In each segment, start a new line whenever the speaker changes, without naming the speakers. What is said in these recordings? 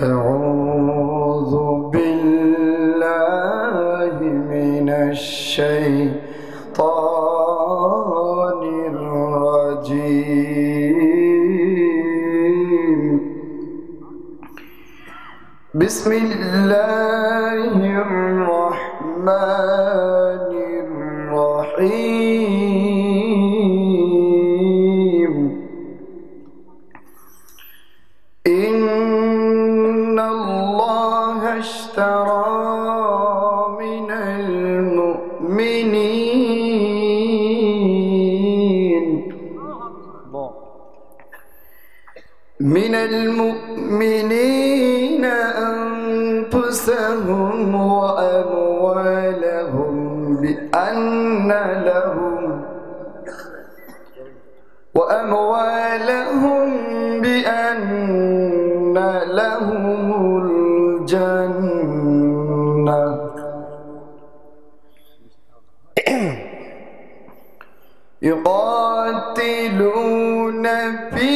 أعوذ بالله من الشيطان الرجيم. بسم الله الرحمن الرحيم. إن الله اشترى من المؤمنين أنفسهم وأموالهم بأن لهم الجنة يقاتلون في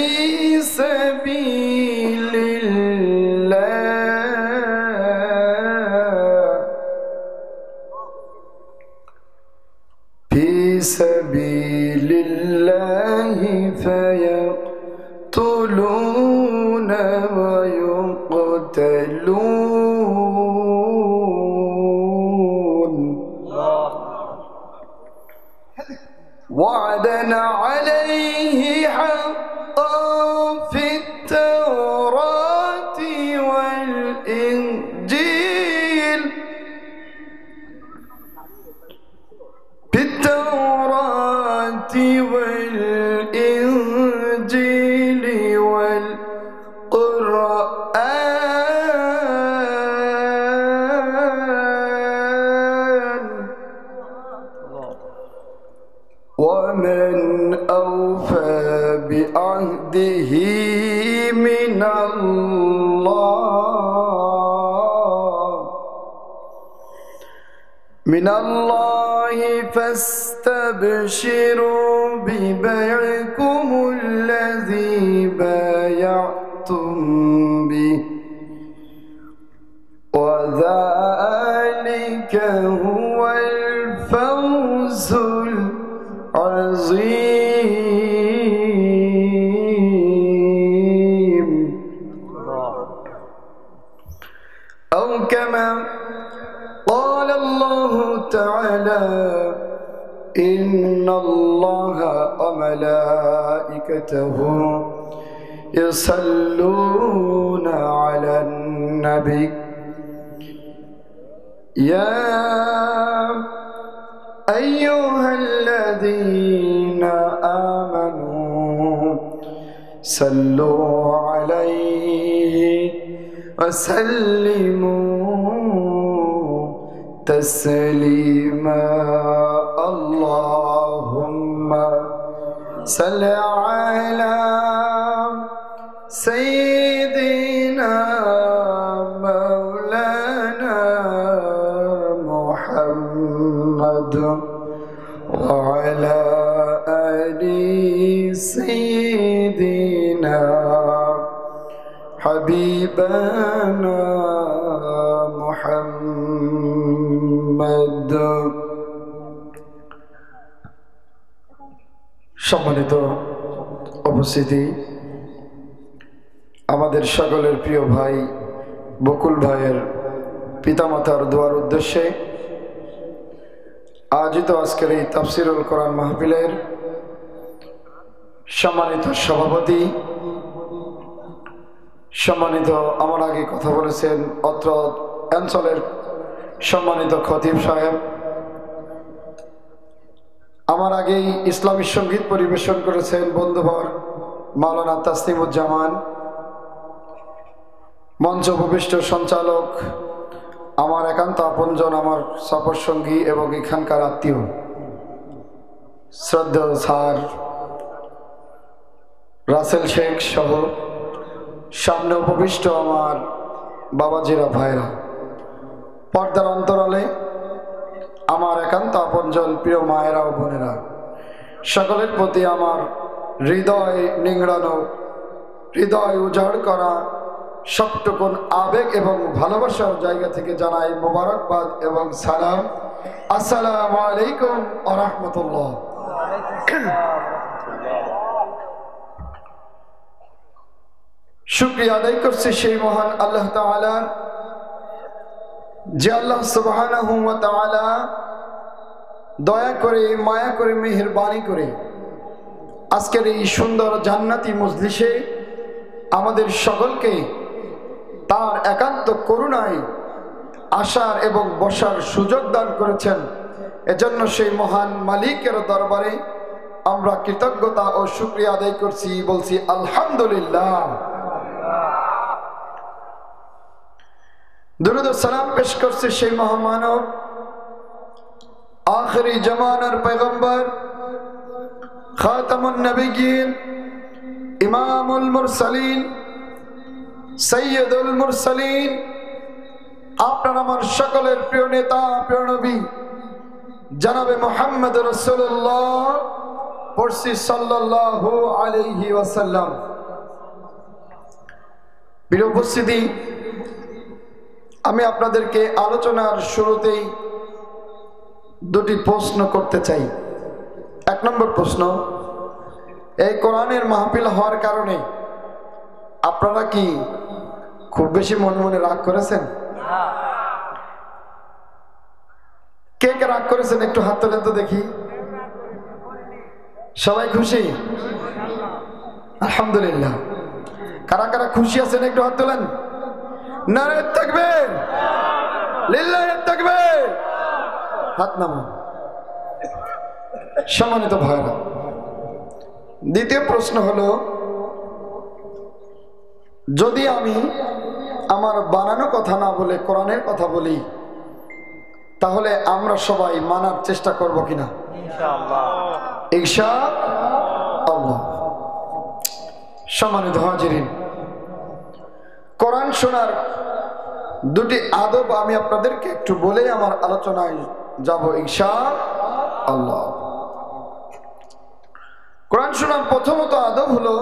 سبيل الله فيقتلون ويقتلون وعدا عليه حقا في التوراة والإنجيل والقرآن. ومن أوفى بعهده من الله فاستبشروا ببيعكم الذي بايعتم به وذلك هو الفوز العظيم. أو كما قال الله تعالى: إن الله وملائكته يصلون على النبي يا أيها الذين آمنوا صلوا عليه وسلموا تسليما. اللهم صل على سيدنا مولانا محمد وعلى آل سيدنا حبيبنا محمد। সম্মানিত উপস্থিতি, আমাদের সকলের প্রিয় ভাই বকুল ভাইয়ের পিতামাতার দোয়ার উদ্দেশ্যে আয়োজিত আজকের এই তাফসিরুল কোরআন মাহফিলের সম্মানিত সভাপতি, সম্মানিত আমার আগে কথা বলেছেন অত্র অঞ্চলের সম্মানিত খতিব সাহেব, আমার আগেই ইসলামী সঙ্গীত পরিবেশন করেছেন বন্ধুবর মাওলানা তাসলিমুজ্জামান, মঞ্চ উপবিষ্ট সঞ্চালক, আমার একান্ত আপনজন, আমার সফর সঙ্গী এবং এখানকার আত্মীয় শ্রদ্ধেয় স্যার রাসেল শেখ সহ সামনে উপবিষ্ট আমার বাবাজিরা ভাইরা, পর্দার অন্তরালে আমার একান্ত আপনজন প্রিয় মায়েরা ও বোনেরা, সকলের প্রতি আমার হৃদয় নিংড়ানো, হৃদয় উজাড় করা সবটুকুন আবেগ এবং ভালোবাসার জায়গা থেকে জানাই মোবারকবাদ এবং সালাম। আসসালামু আলাইকুম ওয়া রাহমাতুল্লাহ। শুকরিয়া আদায় করছি সেই মহান আল্লাহ তাআলার, যে আল্লাহ সুবহানাহু ওয়া তাআলা দয়া করে, মায়া করে, মেহেরবানি করে আজকের এই সুন্দর জান্নাতি মজলিসে আমাদের সকলকে তার একান্ত করুণায় আসার এবং বসার সুযোগ দান করেছেন। এজন্য সেই মহান মালিকের দরবারে আমরা কৃতজ্ঞতা ও শুকরিয়া আদায় করছি, বলছি আলহামদুলিল্লাহ। দুরূদ ও সালাম পেশ করছি সেই মহামানব, আখিরি জামানার পয়গম্বর, খাতামুন নবিয়্যিন, ইমামুল মুরসালিন, সাইয়্যিদুল মুরসালিন, আপনার আমার সকলের প্রিয় নেতা, প্রিয় নবী জনাবে মুহাম্মদ রাসূলুল্লাহ পড়ছি সাল্লাল্লাহু আলাইহি ওয়াসাল্লাম। প্রিয় উপস্থিতি, আমি আপনাদেরকে আলোচনার শুরুতেই দুটি প্রশ্ন করতে চাই। এক নম্বর প্রশ্ন, এই কোরআনের মাহফিল হওয়ার কারণে আপনারা কি খুব বেশি মনে মনে রাগ করেছেন? কে কে রাগ করেছেন একটু হাত তোলেন তো দেখি। সবাই খুশি? আলহামদুলিল্লাহ। কারা কারা খুশি আছেন একটু হাত তোলেন। নারে তাকবীর, লিল্লাহি তাকবীর। হাত নামান। সম্মানিত ভাইরা, দ্বিতীয় প্রশ্ন হলো, যদি আমি আমার বানানো কথা না বলে কোরআনের কথা বলি, তাহলে আমরা সবাই মানার চেষ্টা করব কিনা? ইনশাআল্লাহ। সম্মানিত হাজিরিন, কোরআন শোনার দুটি আদব আমি আপনাদেরকে একটু বলে আমার আলোচনায় যাব ইনশাআল্লাহ। কোরআন শোনার প্রথমত আদব হলো,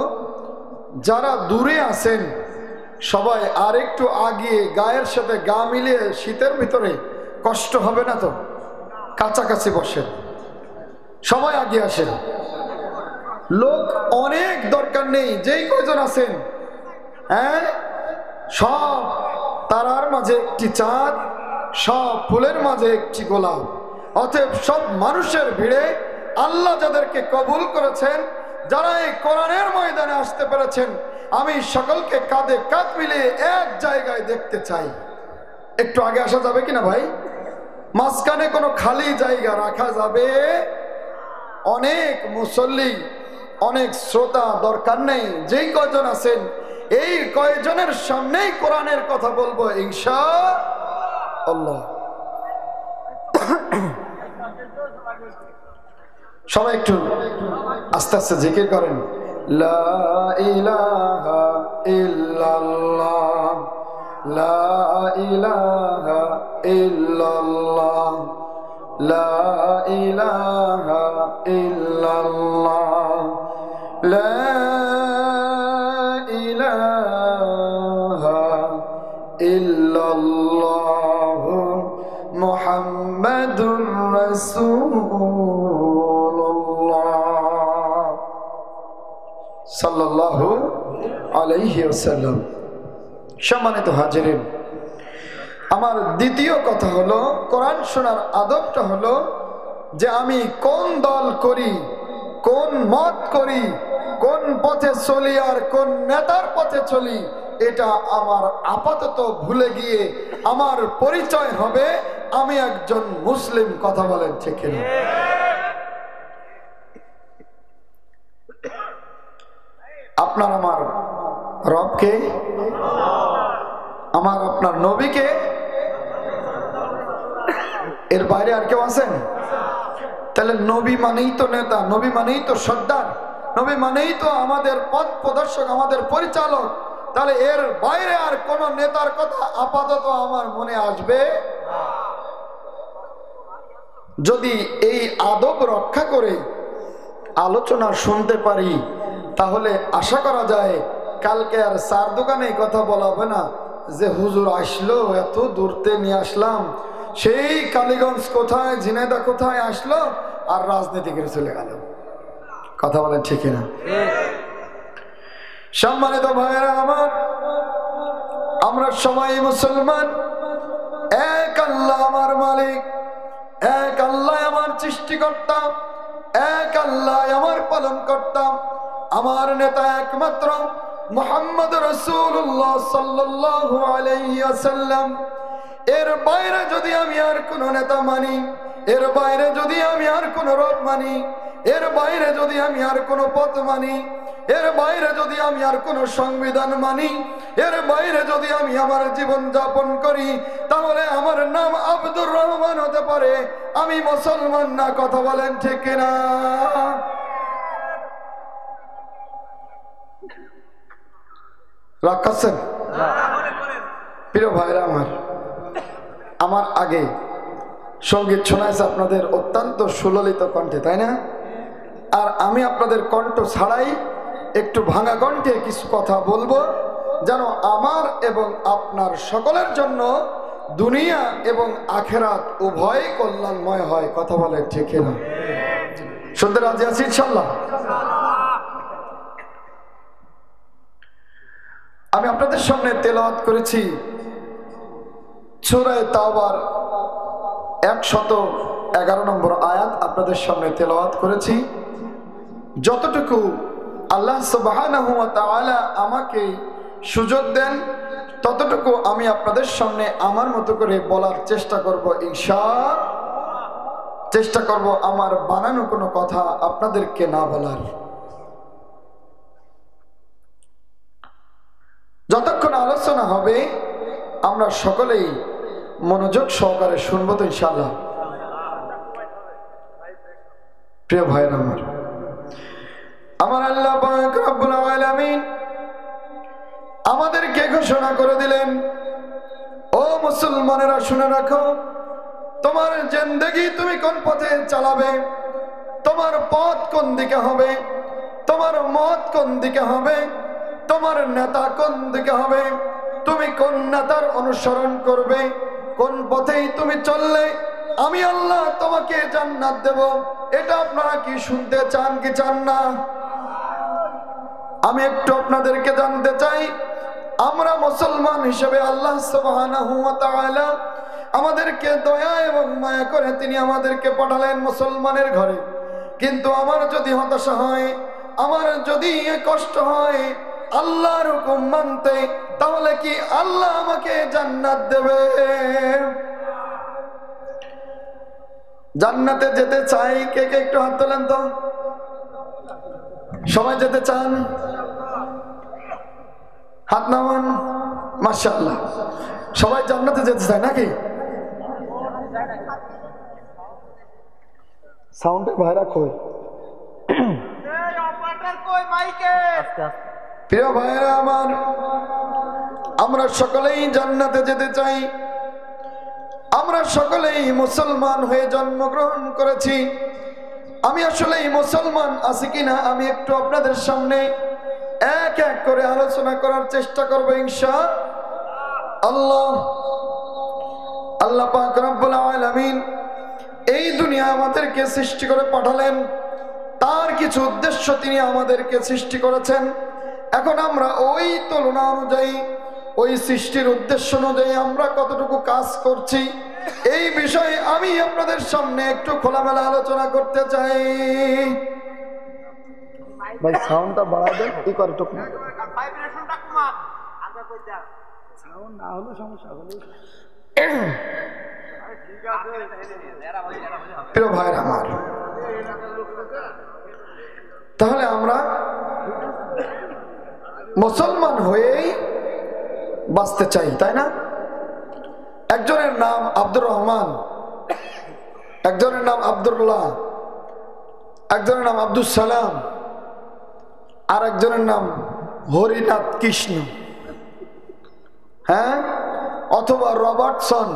যারা দূরে আছেন সবাই আর একটু আগিয়ে গায়ের সাথে গা মিলিয়ে, শীতের ভিতরে কষ্ট হবে না তো, কাছাকাছি বসেন, সবাই আগিয়ে আসেন। লোক অনেক দরকার নেই, যেই কয়জন আছেন, হ্যাঁ, সব তারার মাঝে একটি চাঁদ, সব ফুলের মাঝে একটি গোলাপ। অতএব সব মানুষের ভিড়ে আল্লাহ যাদেরকে কবুল করেছেন, যারা এই কোরআনের ময়দানে আসতে পেরেছেন, আমি সকলকে কাঁধে কাঁধ মিলিয়ে এক জায়গায় দেখতে চাই। একটু আগে আসা যাবে কিনা ভাই? মাঝখানে কোনো খালি জায়গা রাখা যাবে? অনেক মুসল্লি, অনেক শ্রোতা দরকার নেই, যেই কয়জন আছেন এই কয়জনের সামনেই কোরআনের কথা বলবো ইনশাআল্লাহ। সবাই একটু আস্তে আস্তে জিকির করেন। লা ইলাহা ইল্লাল্লাহ, লা ইলাহা ইল্লাল্লাহ, লা ইলাহা ইল্লাল্লাহ, লা ইলাহা ইল্লাল্লাহ, মুহাম্মাদুর রাসূলুল্লাহ সাল্লাল্লাহু আলাইহি ওয়াসাল্লাম। সম্মানিত হাজিরিন, আমার দ্বিতীয় কথা হলো, কোরআন শোনার আদবটা হলো যে আমি কোন দল করি, কোন মত করি, কোন পথে চলি আর কোন নেতার পথে চলি, এটা আমার আপাতত ভুলে গিয়ে আমার পরিচয় হবে আমি একজন মুসলিম। কথা বলেন ঠিক কিনা? আপনার আমার রবকে, আমার আপনার নবীকে, এর বাইরে আর কেউ আছেন? তাহলে নবী মানেই তো নেতা, নবী মানেই তো সর্দার, নবী মানেই তো আমাদের পথ প্রদর্শক, আমাদের পরিচালক। তাহলে এর বাইরে আর কোন নেতার কথা আপাতত আমার মনে আসবে? যদি এই আদব রক্ষা করে আলোচনা শুনতে পারি, তাহলে আশা করা যায় কালকে আর চার দোকানে কথা বলা হবে না যে হুজুর আসলো, এত দূরতে নিয়ে আসলাম, সেই কালীগঞ্জ কোথায়, ঝিনাইদহ কোথায় আসলো, আর রাজনীতি করে চলে গেল। কথা বলেন ঠিক না? সম্মানিত ভাইয়েরা আমার, আমরা সবাই মুসলমান। এক আল্লাহ আমার মালিক, এক আল্লাহ আমার সৃষ্টিকর্তা, এক আল্লাহ আমার পালন কর্তা। আমার নেতা একমাত্র মুহাম্মদ রাসূলুল্লাহ সাল্লাল্লাহু আলাইহি ওয়াসাল্লাম। এর বাইরে যদি আমি আর কোন নেতা মানি, এর বাইরে যদি আমি আর কোন রব মানি, এর বাইরে যদি আমি আর কোন পথ মানি, এর বাইরে যদি আমি আর কোন সংবিধান মানি, এর বাইরে যদি আমি আমার জীবন যাপন করি, তাহলে আমার নাম আব্দুর রহমান হতে পারে, আমি মুসলমান না। কথা বলেন ঠিক কিনা? রাগ করছেন? প্রিয় ভাইরা আমার, আমার আগে সঙ্গীত শোনাইছে আপনাদের অত্যন্ত সুললিত কণ্ঠে, তাই না? আর আমি আপনাদের কণ্ঠ ছাড়াই একটু ভাঙা কণ্ঠে কিছু কথা বলবো, যেন আমার এবং আপনার সকলের জন্য দুনিয়া এবং আখেরাত উভয় কল্যাণময় হয়। কথা বলে ঠিক না? শুনতে রাজি আছি ইনশাআল্লাহ? আমি আপনাদের সামনে তেলাওয়াত করেছি সূরা তাওবার 111 নম্বর আয়াত আপনাদের সামনে তেলাওয়াত করেছি। যতটুকু আল্লাহ সুবহানাহু ওয়া তাআলা আমাকে সুযোগ দেন, ততটুকু আমি আপনাদের সামনে আমার মতো করে বলার চেষ্টা করব ইনশাআল্লাহ। চেষ্টা করব আমার বানানো কোনো কথা আপনাদেরকে না বলার। যতক্ষণ আলোচনা হবে আমরা সকলেই মনোযোগ সহকারে শুনবো তো ইনশাআল্লাহ। প্রিয় ভাইরা আমার, আমার আল্লাহ পাক রব্বুল আলামিন আমাদেরকে ঘোষণা করে দিলেন, ও মুসলমানেরা শুনে রাখো, তোমার জিন্দেগি তুমি কোন পথে চালাবে, তোমার পথ কোন দিকে হবে, তোমার মত কোন দিকে হবে, তোমার নেতা কোন দিকে হবে, তুমি কোন নেতার অনুসরণ করবে, কোন পথেই তুমি চললে আমি আল্লাহ তোমাকে জান্নাত দেব। এটা আপনারা কি শুনতে চান কি চান না? আমি একটু আপনাদেরকে জানতে চাই, আমরা মুসলমান হিসেবে আল্লাহ সুবহানাহু ওয়া তাআলা আমাদেরকে দয়া এবং মায়া করে তিনি আমাদেরকে পাঠালেন মুসলমানের ঘরে। কিন্তু আমার যদি হতাশা হয়, আমার যদি কষ্ট হয় আল্লাহর হুকুম মানতে, তাহলে কি আল্লাহ আমাকে জান্নাত দেবে? জান্নাতে যেতে চাই কে কে একটু হাত তোলেন তো। সবাই যেতে চান? হাত নামান। মাশাআল্লাহ, সবাই জান্নাতে যেতে চায় নাকি? সাউন্ডে ভাইরা কই? প্রিয় ভাইরা আমার, আমরা সকলেই জান্নাতে যেতে চাই। আমরা সকলেই মুসলমান হয়ে জন্মগ্রহণ করেছি। আমি আসলেই মুসলমান আছি কিনা আমি একটু আপনাদের সামনে এক এক করে আলোচনা করার চেষ্টা করব ইনশাআল্লাহ। আল্লাহ পাক রব্বুল আলামিন এই দুনিয়া আমাদেরকে সৃষ্টি করে পাঠালেন, তার কিছু উদ্দেশ্য তিনি আমাদেরকে সৃষ্টি করেছেন। এখন আমরা ওই তুলনা অনুযায়ী, ওই সৃষ্টির উদ্দেশ্য অনুযায়ী আমরা কতটুকু কাজ করছি, এই বিষয়ে আমি আপনাদের সামনে একটু খোলামেলা আলোচনা করতে চাই। ভাই সাউন্ডটা বাড়াই দেন, কি করে টুক না ভাইব্রেশনটা কমান, আগে কই দাও, সাউন্ড না হলে সমস্যা হবে। ঠিক আছে প্রিয় ভাইরা আমার, তাহলে আমরা মুসলমান হয়েই বাঁচতে চাই, তাই না? একজনের নাম আব্দুর রহমান, একজনের নাম আব্দুল্লাহ, একজনের নাম আব্দুল সালাম, আর একজনের নাম হরিনাথ কৃষ্ণ, হ্যাঁ, অথবা রবার্টসন।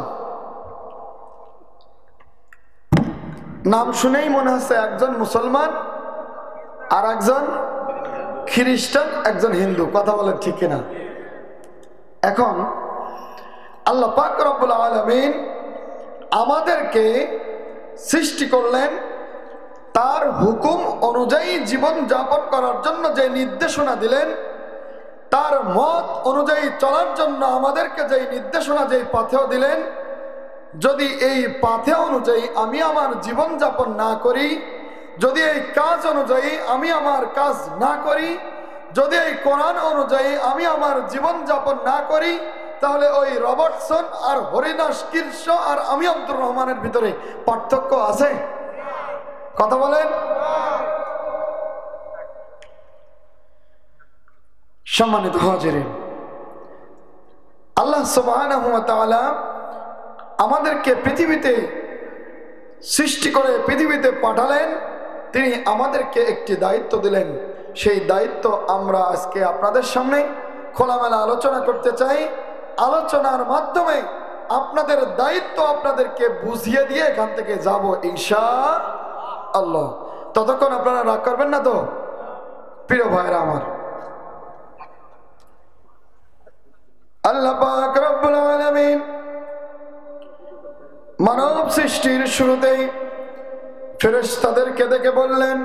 নাম শুনেই মনে হচ্ছে একজন মুসলমান আর একজন খ্রিস্টান, একজন হিন্দু। কথা বলেন ঠিক কিনা? এখন আল্লাহ পাক রব্বুল আলামিন আমাদেরকে সৃষ্টি করলেন, তার হুকুম অনুযায়ী জীবন যাপন করার জন্য যে নির্দেশনা দিলেন, তার মত অনুযায়ী চলার জন্য আমাদেরকে যে নির্দেশনা, যে পথেও দিলেন, যদি এই পথে অনুযায়ী আমি আমার জীবন যাপন না করি, যদি এই কাজ অনুযায়ী আমি আমার কাজ না করি, যদি এই কোরআন অনুযায়ী আমি আমার জীবন যাপন না করি, তাহলে ওই রবার্টসন আর হরিদাস কৃষ্ণ আর আমি আব্দুর রহমানের ভিতরে পার্থক্য আছে? কথা বলেন। সম্মানিত হাজিরিন, আল্লাহ সুবহানাহু ওয়া তাআলা আমাদেরকে পৃথিবীতে সৃষ্টি করে পৃথিবীতে পাঠালেন। তিনি আমাদেরকে একটি দায়িত্ব দিলেন। সেই দায়িত্ব আমরা আজকে আপনাদের সামনে খোলামেলা আলোচনা করতে চাই। আলোচনার মাধ্যমে আপনাদের দায়িত্ব আপনাদেরকে বুঝিয়ে দিয়ে এখান থেকে যাব ইনশাআল্লাহ। ততক্ষণ আপনারা রাগ করবেন না তো? প্রিয় ভাইরা আমার, আল্লাহ পাক রব্বুল আলামিন মানব সৃষ্টির শুরুতেই ফেরেশতাদেরকে ডেকে বললেন,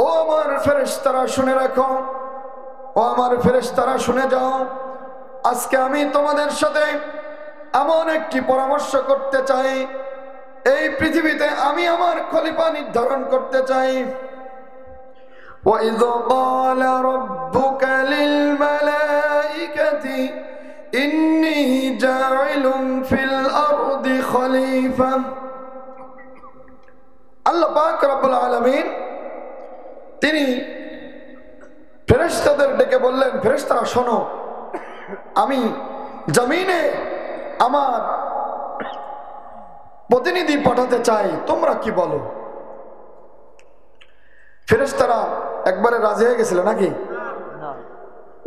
ও আমার ফেরেশতারা শুনে রাখো, ও আমার ফেরেশতারা শুনে যাও, আজকে আমি তোমাদের সাথে এমন একটি পরামর্শ করতে চাই। এই পৃথিবীতে আমি আমার খলিফা নির্ধারণ করতে চাই। وَإِذْ قَالَ رَبُّكَ لِلْمَلَائِكَةِ إِنِّي جَاعِلٌ فِي الْأَرْضِ خَلِيفَةً। আল্লাহ পাক রব্বুল আলামিন তিনি ফেরেশতাদের ডেকে বললেন, ফেরেশতারা শোনো, আমি জমিনে আমার প্রতিনিধি পাঠাতে চাই, তোমরা কি বলো? ফেরেশতারা একবারে রাজি হয়ে গেছিল নাকি?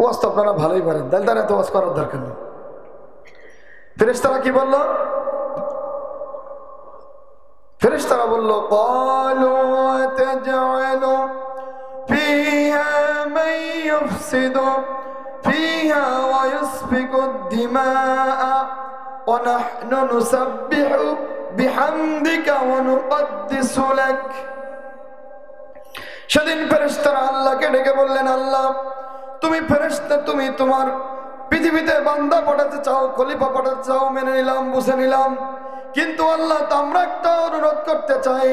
ওয়াজ তো আপনারা ভালোই পারেন, তাহলে তারা এত ওয়াজ করার দরকার নেই। ফেরেশতারা কি বলল? ফেরেশতারা বলল, ক্বালু আতাজআলু ফীহা মান ইউফসিদু ফীহা ওয়া ইসফিকু আদ-দিমাআ ওয়া নাহনু নুসাব্বিহু বিহামদিকা ওয়া নুকদ্দিসু লাক। সেদিন ফেরেশতারা আল্লাহকে ডেকে বললেন, আল্লাহ তুমি ফেরেশতা, তুমি তোমার পৃথিবীতে বান্দা পাঠাতে চাও, খলিফা পাঠাতে চাও, মেনে নিলাম, বুঝে নিলাম, কিন্তু আল্লাহ আমরা একটা অনুরোধ করতে চাই।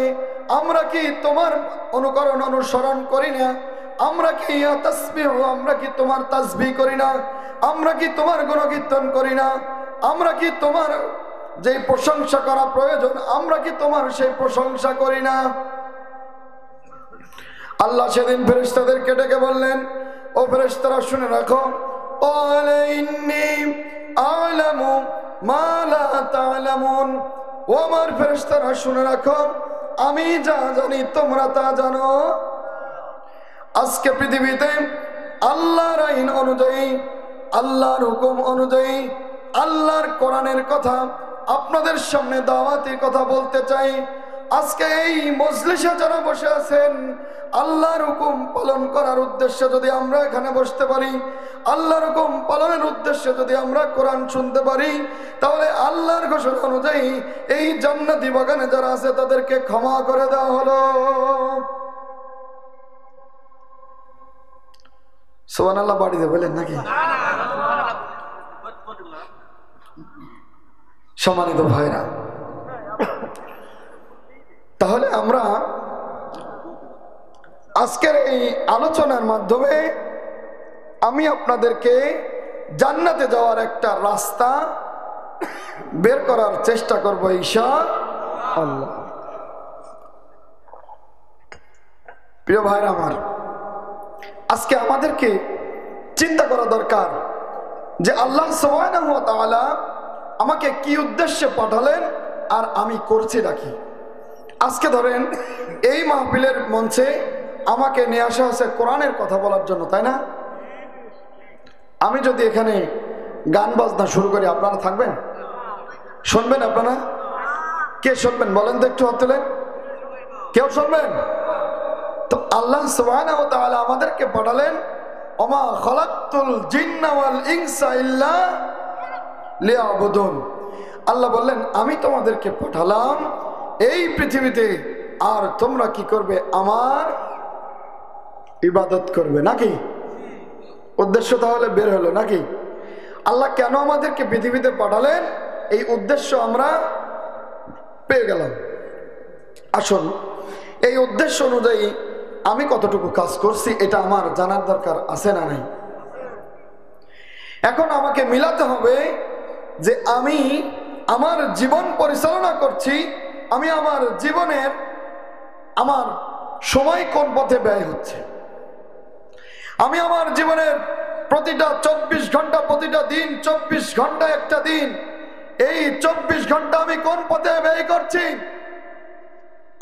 আমরা কি তোমার অনুকরণ অনুসরণ করি না? আমরা কি তাসবিহ, আমরা কি তোমার তাসবিহ করি না? আমরা কি তোমার গুণকীর্তন করি না? আমরা কি তোমার যে প্রশংসা করা প্রয়োজন, আমরা কি তোমার সেই প্রশংসা করি না? আল্লাহ সেদিন ফেরেশতাদেরকে ডেকে বললেন, ও ফেরেশতারা শুনে রাখো, ক্বালা ইন্নী আ'লামু মা লা তা'লামুন। ও আমার ফেরেশতারা শুনে রাখো, আমি যা জানি তোমরা তা জানো। আজকে পৃথিবীতে আল্লাহর আইন অনুযায়ী, আল্লাহর হুকুম অনুযায়ী, আল্লাহর কোরআনের কথা আপনাদের সামনে দাওয়াতি কথা বলতে চাই। আজকে এই মজলিসে যারা বসে আছেন, আল্লাহর হুকুম পালন করার উদ্দেশ্যে যদি আমরা এখানে বসতে পারি, আল্লাহর হুকুম পালনের উদ্দেশ্যে যদি আমরা কোরআন শুনতে পারি, তাহলে আল্লাহর ঘোষণা অনুযায়ী এই জান্নাতি বাগানে যারা আছে তাদেরকে ক্ষমা করে দেওয়া হলো। সুবহানাল্লাহ বাড়িতে বলেন নাকি? সম্মানিত ভাইরা, তাহলে আমরা আজকের এই আলোচনার মাধ্যমে আমি আপনাদেরকে জান্নাতে যাওয়ার একটা রাস্তা বের করার চেষ্টা করব ইনশাআল্লাহ। প্রিয় ভাইরা আমার, আজকে আমাদেরকে চিন্তা করা দরকার যে আল্লাহ সুবহানাহু ওয়া তাআলা আমাকে কি উদ্দেশ্যে পাঠালেন আর আমি করছি নাকি। আজকে ধরেন এই মাহফিলের মঞ্চে আমাকে নিয়ে আসা হয়েছে কোরআনের কথা বলার জন্য, তাই না? আমি যদি এখানে গান বাজনা শুরু করি, আপনারা থাকবেন? শুনবেন আপনারা? কে শুনবেন বলেন তো, একটু হাত তুলেন। কেউ শুনবেন? তো আল্লাহ সুবহানাহু ওয়া তাআলা আমাদেরকে পাঠালেন, ওমা খালাকতুল জিন্না ওয়াল ইনসা ইল্লা লিয়াবুদুন। আল্লাহ বললেন আমি তোমাদেরকে পাঠালাম এই পৃথিবীতে, আর তোমরা কি করবে? আমার ইবাদত করবে। নাকি উদ্দেশ্য তাহলে বের হলো নাকি? আল্লাহ কেন আমাদেরকে পৃথিবীতে পাঠালেন, এই উদ্দেশ্য আমরা পেয়ে গেলাম। আসুন এই উদ্দেশ্য অনুযায়ী আমি কতটুকু কাজ করছি এটা আমার জানার দরকার আছে না নাই? এখন আমাকে মিলাতে হবে যে আমি আমার জীবন পরিচালনা করছি, আমি আমার জীবনের আমার সময় কোন পথে ব্যয় হচ্ছে, আমি আমার জীবনের প্রতিটা 24 ঘন্টা, প্রতিটা দিন 24 ঘন্টা একটা দিন, এই 24 ঘন্টা আমি কোন পথে ব্যয় করছি,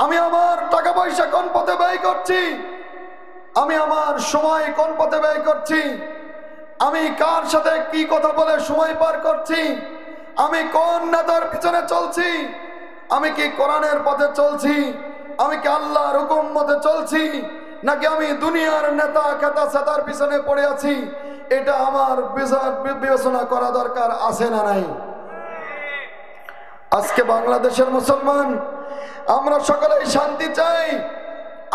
আমি আমার টাকা পয়সা কোন পথে ব্যয় করছি, আমি আমার সময় কোন পথে ব্যয় করছি, আমি কার সাথে কি কথা বলে সময় পার করছি, আমি কোন নেতার পিছনে চলছি, আমি কি কোরআনের পথে চলছি, আমি কি আল্লাহর হুকুম মতে চলছি, নাকি আমি দুনিয়ার নেতা খেতা সেতার পিছনে পড়ে আছি, এটা আমার বিবেচনা করা দরকার আছে না নাই? আজকে বাংলাদেশের মুসলমান আমরা সকলেই শান্তি চাই,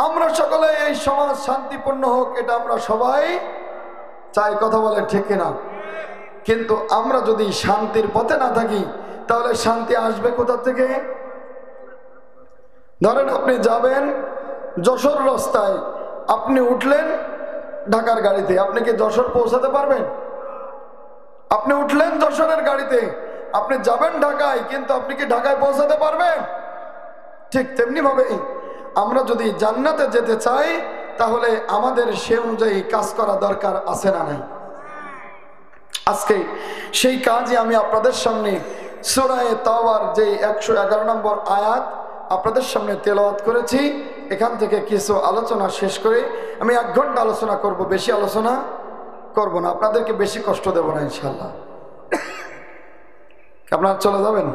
আমরা সকলে এই সমাজ শান্তিপূর্ণ হোক, এটা আমরা সবাই চাই। কথা বলে ঠিক কিনা? কিন্তু আমরা যদি শান্তির পথে না থাকি তাহলে শান্তি আসবে কোথা থেকে? ধরেন আপনি যাবেন যশোর রাস্তায়, আপনি উঠলেন ঢাকার গাড়িতে, আপনি কি যশোর পৌঁছাতে পারবেন? আপনি উঠলেন যশোরের গাড়িতে, আপনি যাবেন ঢাকায়, কিন্তু আপনি কি ঢাকায় পৌঁছাতে পারবেন? ঠিক তেমনি ভাবে আমরা যদি জান্নাতে যেতে চাই তাহলে আমাদের সে অনুযায়ী কাজ করা দরকার আছে না নাই? আজকে সেই কাজই আমি আপনাদের সামনে সূরা তাওবার যে 111 নম্বর আয়াত আপনাদের সামনে তেলাওয়াত করেছি, এখান থেকে কিছু আলোচনা শেষ করে আমি 1 ঘন্টা আলোচনা করব, বেশি আলোচনা করব না, আপনাদেরকে বেশি কষ্ট দেব না ইনশাআল্লাহ। আপনারা চলে যাবেন?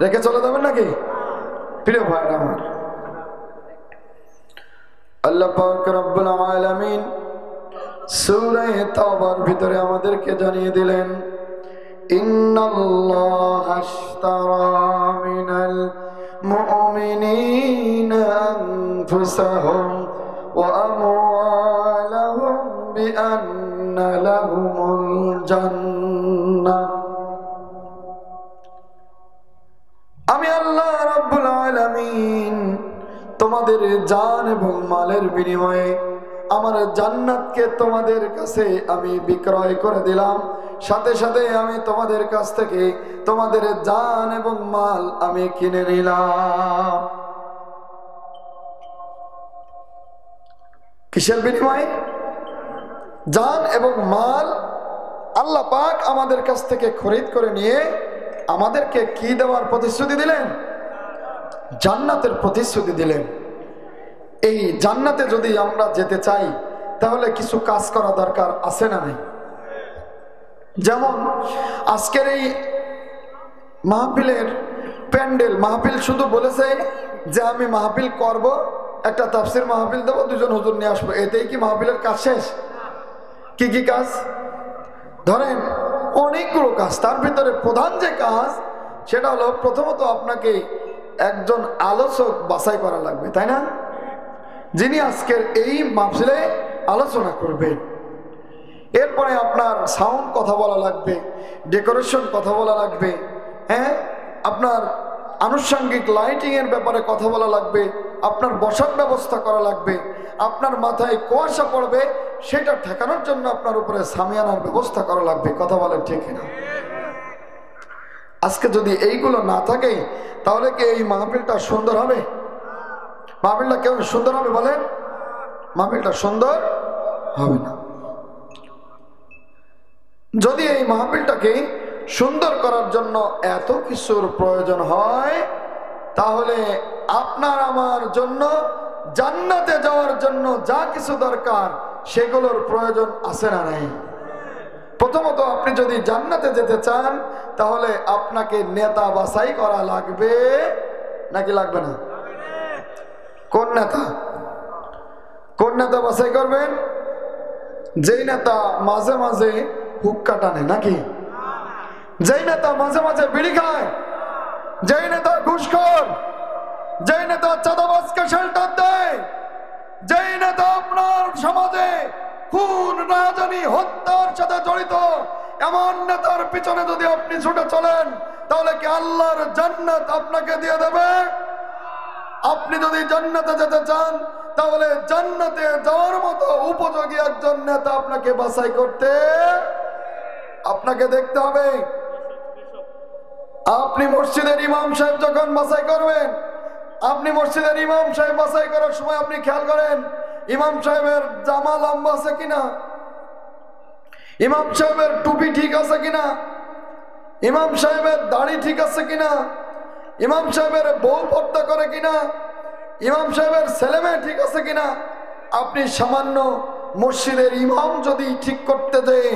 রেখে চলে যাবেন নাকি? প্রিয় ভাইরা আমার, আল্লাহ পাক রব্বুল আলামিন সূরা তাওবার ভিতরে আমাদেরকে জানিয়ে দিলেন, ইন্নাল্লাহা আশতারা মিনাল মুমিনিনা আনফুসাহুম ওয়া আমওয়ালাহুম বিআন্না লাহুমুল জান্নাহ। আমি আল্লাহ রাব্বুল আলামিন তোমাদের জান এবং মালের বিনিময়ে আমার জান্নাতকে তোমাদের কাছে আমি বিক্রয় করে দিলাম, সাথে সাথে আমি তোমাদের কাছ থেকে তোমাদের জান এবং মাল আমি কিনে নিলাম। কিসের বিনিময়ে? জান এবং মাল আল্লাহ পাক আমাদের কাছ থেকে খরিদ করে নিয়ে আমাদেরকে কি দেওয়ার প্রতিশ্রুতি দিলেন? জান্নাতের প্রতিশ্রুতি দিলেন। এই জান্নাতে যদি আমরা যেতে চাই তাহলে কিছু কাজ করা দরকার আছে না নাই? যেমন আজকের এই মাহফিলের প্যান্ডেল, মাহফিল শুধু বলেছে যে আমি মাহফিল করব, একটা তাফসির মাহফিল দেবো, 2 জন হুজুর নিয়ে আসবো, এতেই কি মাহফিলের কাজ শেষ? কি কি কাজ? ধরেন অনেকগুলো কাজ, তার ভিতরে প্রধান যে কাজ সেটা হলো প্রথমত আপনাকে একজন আলোচক বাছাই করা লাগবে, তাই না? যিনি আজকের এই মাহফিলে আলোচনা করবেন। এরপরে আপনার সাউন্ড কথা বলা লাগবে, ডেকোরেশন কথা বলা লাগবে, হ্যাঁ, আপনার আনুষঙ্গিক লাইটিং এর ব্যাপারে কথা বলা লাগবে, আপনার বসার ব্যবস্থা করা লাগবে, আপনার মাথায় কুয়াশা পড়বে সেটা ঠেকানোর জন্য আপনার উপরে সামিয়ানার ব্যবস্থা করা লাগবে। কথা বলেন ঠিক না? আজকে যদি এইগুলো না থাকে তাহলে কি এই মাহফিলটা সুন্দর হবে? মাহফিলটা কেমন সুন্দর হবে বলেন? মাহফিলটা সুন্দর হবে না। যদি এই মাহফিলটাকে সুন্দর করার জন্য এত কিছুর প্রয়োজন হয় তাহলে আপনার আমার জন্য জান্নাতে যাওয়ার জন্য যা কিছু দরকার সেগুলোর প্রয়োজন আছে না নাই? প্রথমত আপনি যদি জান্নাতে যেতে চান তাহলে আপনাকে নেতা বাছাই করা লাগবে নাকি লাগবে না? কোন নেতা? নেতা বাছাই করবেন? যেই নেতা মাঝে মাঝে হুক্কা টানে, নাকি? যেই নেতা মাঝে মাঝে বিড়ি খায়, যেই নেতা ঘুষখোর, যেই নেতা চাঁদাবাজকে শেল্টার দেয়, যেই নেতা আপনার সমাজে খুন রাজনী হত্যার সাথে জড়িত, এমন নেতার পিছনে যদি আপনি ছুটে চলেন তাহলে কি আল্লাহর জান্নাত আপনাকে দিয়ে দেবে? আপনি যদি জান্নাতে যেতে চান তাহলে জান্নাতে যাওয়ার মতো উপযোগী একজন নেতা আপনাকে বাছাই করতে আপনাকে দেখতে হবে। আপনি মসজিদের ইমাম সাহেব যখন বাছাই করবেন, আপনি মসজিদের ইমাম সাহেব বাছাই করার সময় আপনি খেয়াল করেন ইমাম সাহেবের জামা লম্বা আছে কিনা, ইমাম সাহেবের টুপি ঠিক আছে কিনা, ইমাম সাহেবের দাড়ি ঠিক আছে কিনা, ইমাম সাহেবের বউ পর্দা করে কিনা, ইমাম সাহেবের ছেলেমেয়ে ঠিক আছে কিনা। আপনি সামান্য মসজিদের ইমাম যদি ঠিক করতে দেয়,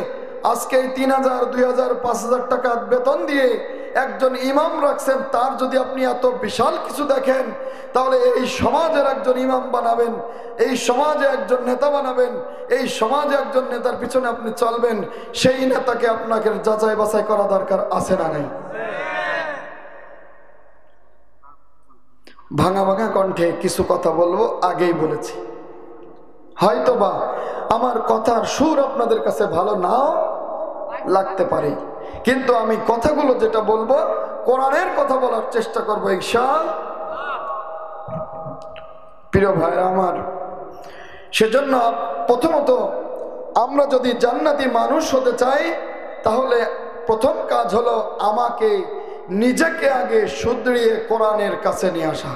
আজকে 3000, 2000, 5000 টাকা বেতন দিয়ে একজন ইমাম রাখছেন, তার যদি আপনি এত বিশাল কিছু দেখেন, তাহলে এই সমাজের একজন ইমাম বানাবেন, এই সমাজে একজন নেতা বানাবেন, এই সমাজে একজন নেতার পিছনে আপনি চলবেন, সেই নেতাকে আপনাকে যাচাই বাছাই করা দরকার আছে না নাই? ভাঙা ভাঙা কণ্ঠে কিছু কথা বলবো, আগেই বলেছি। হয়তোবা আমার কথার সুর আপনাদের কাছে ভালো নাও লাগতে পারে, কিন্তু আমি কথাগুলো যেটা বলবো কোরআনের কথা বলার চেষ্টা করবো ইনশাআল্লাহ। প্রিয় ভাইরা আমার, সেজন্য প্রথমত আমরা যদি জান্নাতি মানুষ হতে চাই তাহলে প্রথম কাজ হলো আমাকে নিজেকে আগে শুধরিয়ে কোরআনের কাছে নিয়ে আসা।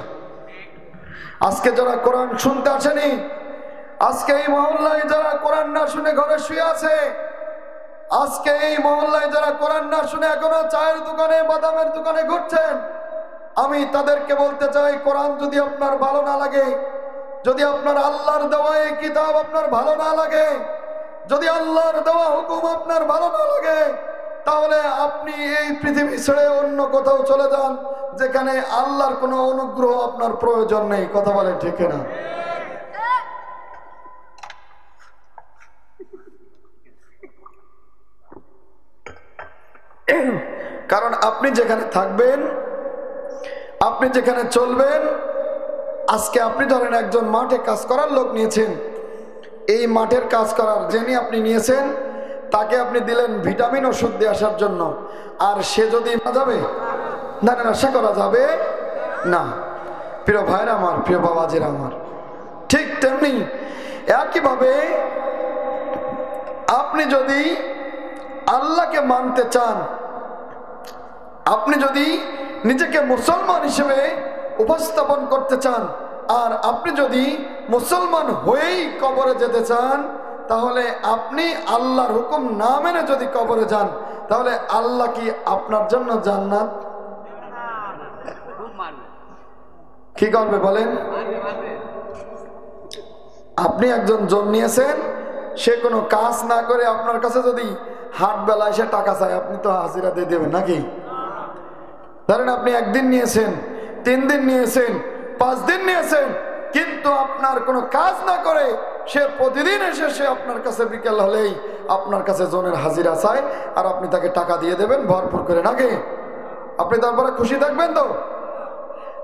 আজকে যারা কোরআন শুনতে আসেনি, আজকে এই মহল্লায় যারা কোরআন না শুনে ঘরে শুয়ে আছে, আজকে এই মহল্লায় যারা কোরআন না শুনে এখনো চায়ের দোকানে বাদামের দোকানে ঘুরছেন, আমি তাদেরকে বলতে চাই, কোরআন যদি আপনার ভালো না লাগে, যদি আপনার আল্লাহর দেওয়া এই কিতাব আপনার ভালো না লাগে, যদি আল্লাহর দেওয়া হুকুম আপনার ভালো না লাগে, তাহলে আপনি এই পৃথিবী ছেড়ে অন্য কোথাও চলে যান যেখানে আল্লাহর কোনো অনুগ্রহ আপনার প্রয়োজন নেই। কথা বলে ঠিক না? কারণ আপনি যেখানে থাকবেন, আপনি যেখানে চলবেন, আজকে আপনি ধরেন একজন মাঠে কাজ করার লোক নিয়েছেন, এই মাঠের কাজ করার যিনি আপনি নিয়েছেন তাকে আপনি দিলেন ভিটামিন ওষুধ দিয়ে আসার জন্য, আর সে যদি না যাবে, ধানের আশা করা যাবে না। প্রিয় ভাইরা আমার, প্রিয় বাবাজিরা আমার, ঠিক তেমনি একইভাবে আপনি যদি আল্লাহকে মানতে চান, আপনি যদি নিজেকে মুসলমান হিসেবে উপস্থাপন করতে চান, আর আপনি যদি মুসলমান হয়েই কবরে যেতে চান, তাহলে আপনি আল্লাহর হুকুম না মেনে যদি কবরে যান, তাহলে আল্লাহ কি আপনার জন্য জান্নাত কি করবে বলেন? আপনি একজন জন নিয়েছেন, সে কোনো কাজ না করে আপনার কাছে যদি হাট বেলা এসে টাকা চায়, আপনি তো হাজিরা দিয়ে দেবেন নাকি? ধরেন আপনি একদিন নিয়েছেন, 3 দিন নিয়েছেন, 5 দিন নিয়েছেন, কিন্তু আপনার কোনো কাজ না করে সে প্রতিদিন এসে সে আপনার কাছে বিকেল হলেই আপনার কাছে জনের হাজিরা চায়, আর আপনি তাকে টাকা দিয়ে দেবেন ভরপুর করে, নাকি? আপনি তারপরে খুশি থাকবেন তো?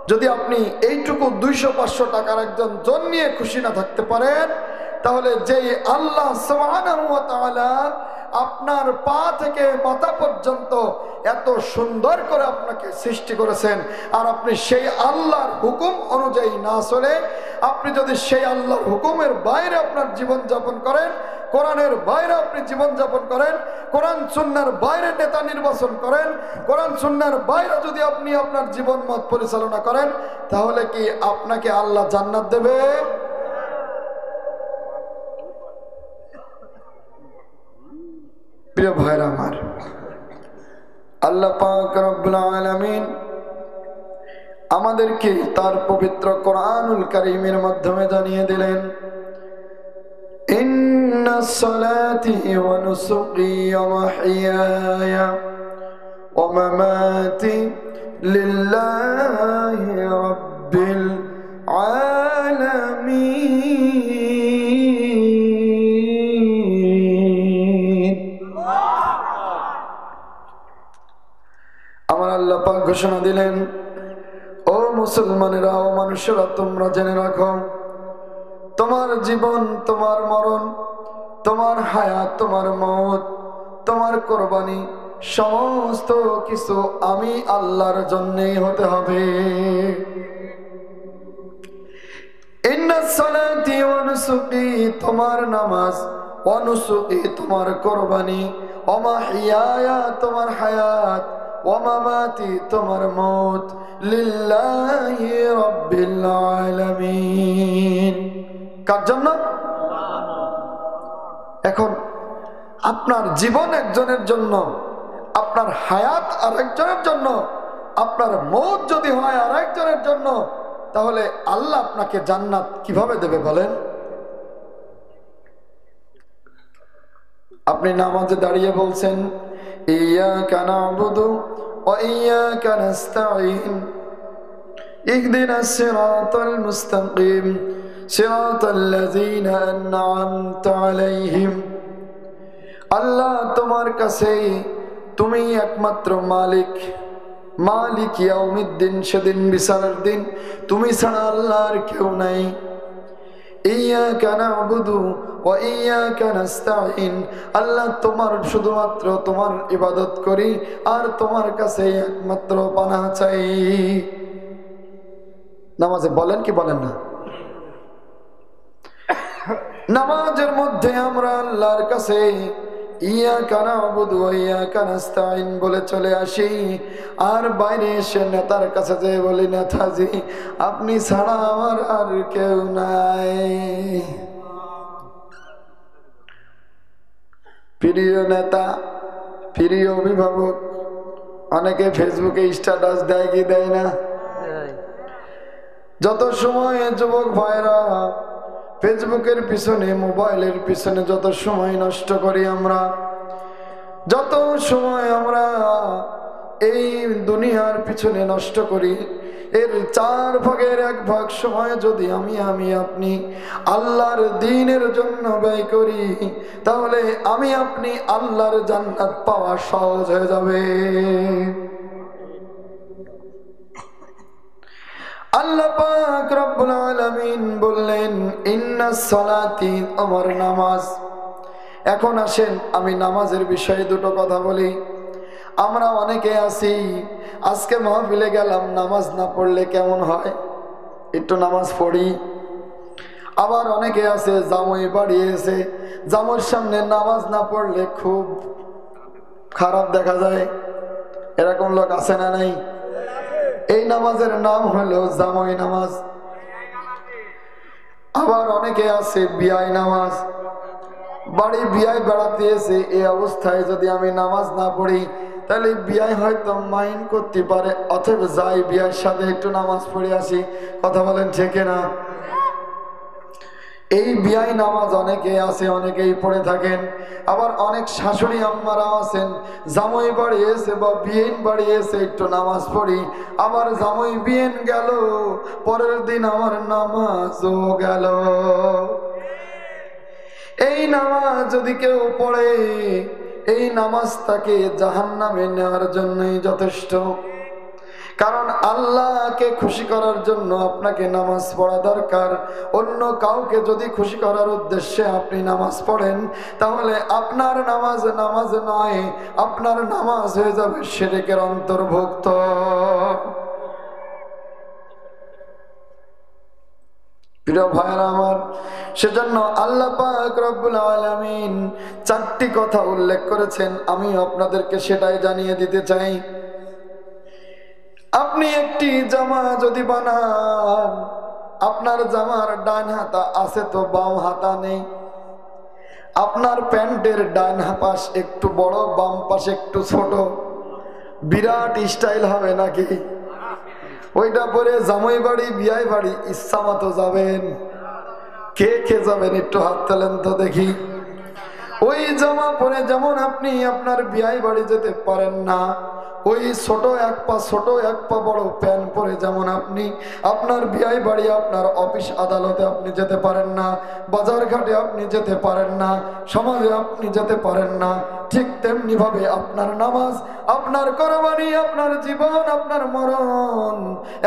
যদি আপনি এইটুকু 200-500 টাকার একজন জন নিয়ে খুশি না থাকতে পারেন, তাহলে যেই আল্লাহ সুবহানাহু ওয়া তাআলা আপনার পা থেকে মাথা পর্যন্ত এত সুন্দর করে আপনাকে সৃষ্টি করেছেন, আর আপনি সেই আল্লাহর হুকুম অনুযায়ী না চলে, আপনি যদি সেই আল্লাহর হুকুমের বাইরে আপনার জীবন যাপন করেন, কোরআনের বাইরে আপনি জীবন যাপন করেন, কোরআন সুন্নাহর বাইরে নেতা নির্বাচন করেন, কোরআন সুন্নাহর বাইরে যদি আপনি আপনার জীবন মত পরিচালনা করেন, তাহলে কি আপনাকে আল্লাহ জান্নাত দেবে? প্রিয় ভাইরা আমার, আল্লাহ পাক রব্বুল আলামিন আমাদেরকে তার পবিত্র কোরআনুল কারীমের মাধ্যমে জানিয়ে দিলেন, ইন্নাস সালাতি ওয়া নুসুকি ওয়া মাহইয়ায়া ওয়া মামাতি লিল্লাহি রাব্বিল আলামিন। আমার আল্লাহ পাক ঘোষণা দিলেন, ও মুসলমানেরা, ও মানুষেরা, তোমরা জেনে রাখো, তোমার জীবন, তোমার মরণ, তোমার হায়াত, তোমার মওত, তোমার কোরবানি, সমস্ত কিছু আমি আল্লাহর জন্যই হতে হবে। ইন্নাস সালাতি ওয়া নুসুকি, তোমার নামাজ, ওয়া নুসুকি, তোমার কোরবানি, ওয়া মাহইয়ায়া, তোমার হায়াত, ওয়া মামাতি, তোমার মওত, লিল্লাহি রাব্বিল আলামিন। কার জন্য? এখন আপনার জীবন একজনের জন্য, আপনার হায়াত আর একজনের জন্য, আপনার মওত যদি হয় আর একজনের জন্য, তাহলে আল্লাহ আপনাকে জান্নাত কিভাবে দেবে বলেন? আপনি নামাজে দাঁড়িয়ে বলছেন, ইয়াকা না'বুদু ওয়া ইয়াকা নাস্তাঈন, ইহদিনাস সিরাতাল মুস্তাকিম, সিরাতাল্লাযীনা আন'আমতা আলাইহিম। আল্লাহ, তোমার কাছেই তুমি একমাত্র মালিক, মালিক ইয়াউমিদ্দিন, সেদিন বিচারের দিন, তুমি ছাড়া আল্লাহর কেউ নাই। ইয়াকা না'বুদু ওয়া ইয়াকা নাস্তাঈন, আল্লাহ তোমার শুধুমাত্র তোমার ইবাদত করি আর তোমার কাছে একমাত্র পানাহ চাই। নামাজে বলেন কি বলেন না? নামাজের মধ্যে আমরা আল্লাহর কাছে ইয়াকা না'বুদু ওয়া ইয়াকা নাস্তাঈন বলে চলে আসি, আর বাইরে এসে নেতার কাছে যেয়ে বলি, নেতাজি আপনি ছাড়া আমার আর কেউ নাই। প্রিয় নেতা, প্রিয় অভিভাবক, অনেকে ফেসবুকে স্ট্যাটাস দেয় কি দেয় না? যত সময় যুবক ভাইরা ফেসবুকের পিছনে, মোবাইলের পিছনে যত সময় নষ্ট করি আমরা, যত সময় আমরা এই দুনিয়ার পিছনে নষ্ট করি, এর 4 ভাগের 1 ভাগ সময় যদি আমি আপনি আল্লাহর দ্বীনের জন্য ব্যয় করি, তাহলে আমি আপনি আল্লাহর জান্নাত পাওয়া সহজ হয়ে যাবে। আল্লাহ পাক রব্বুল আলামিন বললেন, ইন্নাস সালাতি, আমার নামাজ। এখন আসেন আমি নামাজের বিষয়ে দুটো কথা বলি। আমরা অনেকে আছি, আজকে মাহফিলে গেলাম, নামাজ না পড়লে কেমন হয়, একটু নামাজ পড়ি। আবার অনেকে আছে জামাই বাড়িয়েছে, জামাইয়ের সামনে নামাজ না পড়লে খুব খারাপ দেখা যায়। এরকম লোক আছে না নাই? এই নামাজের নাম হলো জামাই নামাজ। আবার অনেকে আছে বিয়াই নামাজ, বাড়ি বিয়াই বেড়াতে এসে এই অবস্থায় যদি আমি নামাজ না পড়ি, তাহলে বিয়াই হয়তো মাইন্ড করতে পারে, অথবা যাই বিয়ার সাথে একটু নামাজ পড়ে আসি। কথা বলেন ঠিক না? এই বিয়াই নামাজ অনেকে আছে, অনেকেই পড়ে থাকেন। আবার অনেক শাশুড়ি আম্মারা আছেন, জামাই বাড়ি এসে বা বিয়েন বাড়ি এসে একটু নামাজ পড়ি, আবার জামাই বিয়েন গেল, পরের দিন আমার নামাজও গেল। এই নামাজ যদি কেউ পড়ে, এই নামাজ তাকে জাহান্নামে নেওয়ার জন্যই যথেষ্ট। কারণ আল্লাহকে খুশি করার জন্য আপনাকে নামাজ পড়া দরকার। অন্য কাউকে যদি খুশি করার উদ্দেশ্যে আপনি নামাজ পড়েন, তাহলে আপনার নামাজ নামাজ নয়, আপনার নামাজ হয়ে যাবে শিরকের অন্তর্ভুক্ত। প্রিয় ভাইরা আমার, সেজন্য আল্লাহ পাক রব্বুল আলামিন 4টি কথা উল্লেখ করেছেন, আমি আপনাদেরকে সেটাই জানিয়ে দিতে চাই। আপনি একটি জামা যদি বানান, আপনার জামার ডান হাতা আছে তো বাম হাতা নেই, আপনার প্যান্টের ডান পাশ একটু বড়, বাম পাশ একটু ছোট, বিরাট স্টাইল হবে নাকি? ওইটা পরে জামাই বাড়ি বিয়াই বাড়ি ইচ্ছা মতো যাবেন? কে কে যাবেন একটু হাত তোলেন তো দেখি। ওই জামা পরে যেমন আপনি আপনার বিয়াই বাড়ি যেতে পারেন না, ওই ছোট 1 পা ছোট 1 পা বড় প্যান্ট পরে যেমন আপনি আপনার বিয়াই বাড়ি, আপনার অফিস আদালতে আপনি যেতে পারেন না, বাজার ঘাটে আপনি যেতে পারেন না, সমাজে আপনি যেতে পারেন না, ঠিক তেমনি ভাবে আপনার নামাজ, আপনার কোরবানি, আপনার জীবন, আপনার মরণ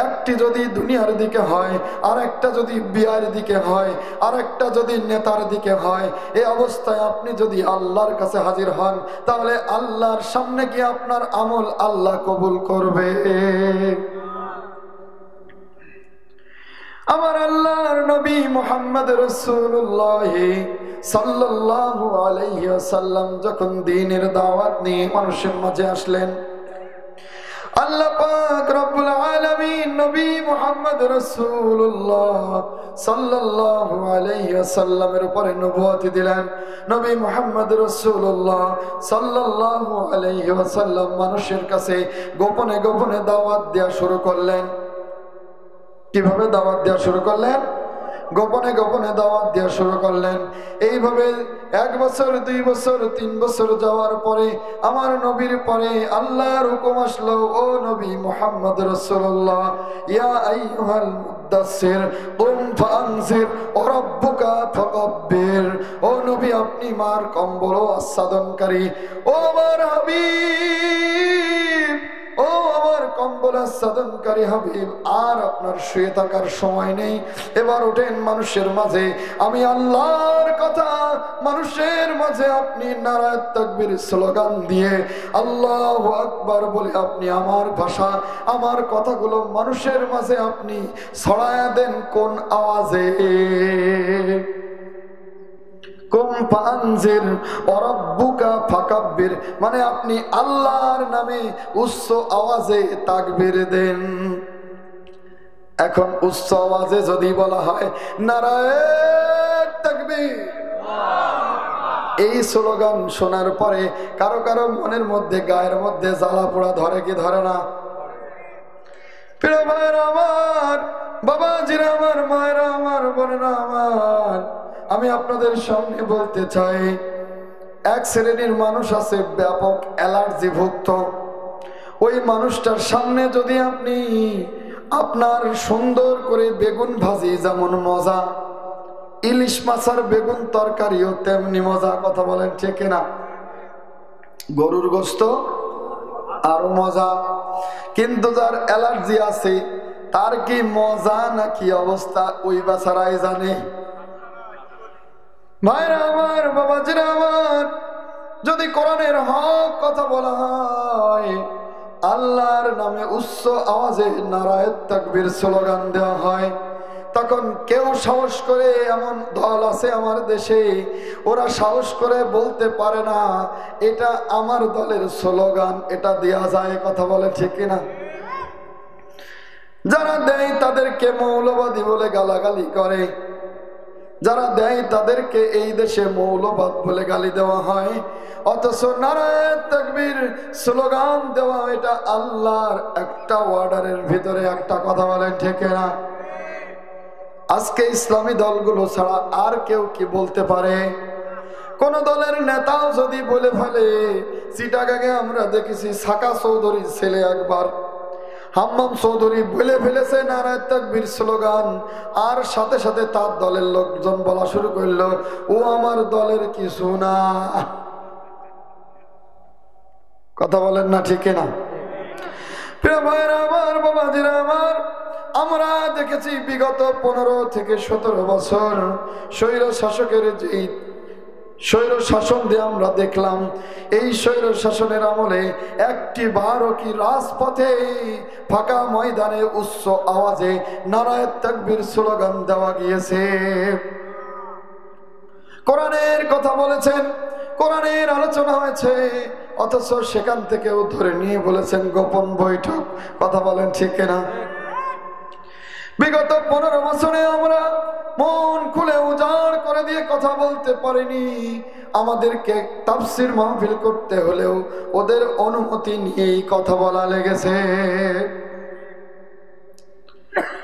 একটি যদি দুনিয়ার দিকে হয়, আর একটা যদি বিয়ার দিকে হয়, আর একটা যদি নেতার দিকে হয়, এই অবস্থায় আপনি যদি আল্লাহর কাছে হাজির হন, তাহলে আল্লাহর সামনে কি আপনার আমল আল্লাহ কবুল করবে? আমার আল্লাহর নবী মুহাম্মদ রাসূলুল্লাহ সাল্লাল্লাহু আলাইহি ওয়াসাল্লাম যখন দ্বীনের দাওয়াত নিয়ে মানুষের মাঝে আসলেন, আল্লাহ পাক রব্বুল আলামিন নবী মুহাম্মদ রাসূলুল্লাহ সাল্লাল্লাহু আলাইহি ওয়াসাল্লামের উপরে নবুয়ত দিলেন। নবী মুহাম্মদ রাসূলুল্লাহ সাল্লাল্লাহু আলাইহি ওয়াসাল্লাম মানুষের কাছে গোপনে গোপনে দাওয়াত দেওয়া শুরু করলেন। কিভাবে দাওয়াত দেওয়া শুরু করলেন? গোপনে গোপনে দাওয়াত দেওয়া শুরু করলেন। এইভাবে 1 বছর, 2 বছর, 3 বছর যাওয়ার পরে আমার নবীর পরে আল্লাহর হুকুম আসলো, ও নবী মুহাম্মদ রাসূলুল্লাহ, ইয়া আইয়ুহাল মুদাসসির কুম ফাআনজির ওয়া রাব্বুকা ফাকাব্বির। ও নবী, আপনি মার কম্বল আচ্ছাদনকারী। ও আমার হাবিব, ও আমার কম্বল আচ্ছাদনকারী হাবিব, আর আপনার শুয়ে থাকার সময় নেই। এবার ওঠেন মানুষের মাঝে, আমি আল্লাহর কথা মানুষের মাঝে আপনি নারায়ে তাকবীর স্লোগান দিয়ে আল্লাহু আকবার বলে আপনি আমার ভাষা, আমার কথাগুলো মানুষের মাঝে আপনি ছড়ায়া দেন। কোন আওয়াজে? কুম ফাআনজির ওয়া রাব্বুকা ফাকাব্বির, মানে আপনি আল্লাহর নামে উচ্চ আওয়াজে তাকবীর দেন। এখন উচ্চ আওয়াজে যদি বলা হয় নারায়ে তাকবীর, এই স্লোগান শোনার পরে কারো কারো মনের মধ্যে, গায়ের মধ্যে জ্বালা পোড়া ধরে কি ধরে না? প্রিয় ভাইরা আমার, বাবাজিরা আমার, মায়েরা আমার, বোনেরা আমার, আমি আপনাদের সামনে বলতে চাই, এক শ্রেণীর মানুষ আছে ব্যাপক অ্যালার্জি ভুক্ত। ওই মানুষটার সামনে যদি আপনি আপনার সুন্দর করে বেগুন ভাজি যেমন মজা, ইলিশ মাছের বেগুন তরকারিও তেমনি মজা, কথা বলেন ঠিক না? গরুর গোশত আরো মজা, কিন্তু যার অ্যালার্জি আছে তার কি মজা নাকি অবস্থা ওই বেচারাই জানে। ভাইরা আমার, বাবাজিরা আমার, যদি কোরআনের হক কথা বলা হয়, আল্লাহর নামে উচ্চ আওয়াজে নারায়ে তাকবীর স্লোগান দেওয়া হয়, তখন কেউ সাহস করে, এমন দল আছে আমার দেশে, ওরা সাহস করে বলতে পারে না এটা আমার দলের স্লোগান, এটা দেয়া যায়, কথা বলে ঠিক কিনা? যারা দেয় তাদেরকে মৌলবাদী বলে গালাগালি করে, যারা দেয় তাদেরকে এই দেশে মৌলবাদ বলে গালি দেওয়া হয়, অথচ নারায়ে তাকবীর স্লোগান দেওয়া এটা আল্লাহর একটা অর্ডারের ভিতরে একটা, কথা বলেন ঠিক না? আজকে ইসলামী দলগুলো ছাড়া আর কেউ কি বলতে পারে? কোন দলের নেতাও যদি বলে ফেলে, চিটাগাঙে আমরা দেখেছি সাকা চৌধুরীর ছেলে একবার হাম্মাম চৌধুরী বলে ফেলেছে নারায়ে তাকবীর স্লোগান, আর সাথে সাথে তার দলের লোকজন বলা শুরু করলো, ও আমার দলের কিছু না, কথা বলেন না ঠিক না? প্রিয় ভাইরা আমার, বাবাজিরা আমার, আমরা দেখেছি বিগত 15 থেকে 17 বছর স্বৈর শাসকের যেই স্বৈর শাসন দিয়ে আমরা দেখলাম, এই স্বৈর শাসনের আমলে একটি বারও কি রাজপথে ফাঁকা ময়দানে উচ্চ আওয়াজে নারায়ে তাকবীর স্লোগান দেওয়া গিয়েছে? কোরআনের কথা বলেছেন, কোরআনের আলোচনা হয়েছে, অথচ সেখান থেকেও ধরে নিয়ে বলেছেন গোপন বৈঠক, কথা বলেন ঠিক না? বিগত 15 বছরে আমরা মন খুলে উজাড় করে দিয়ে কথা বলতে পারিনি। আমাদেরকে তাফসীর মাহফিল করতে হলেও ওদের অনুমতি নিয়েই কথা বলা লেগেছে।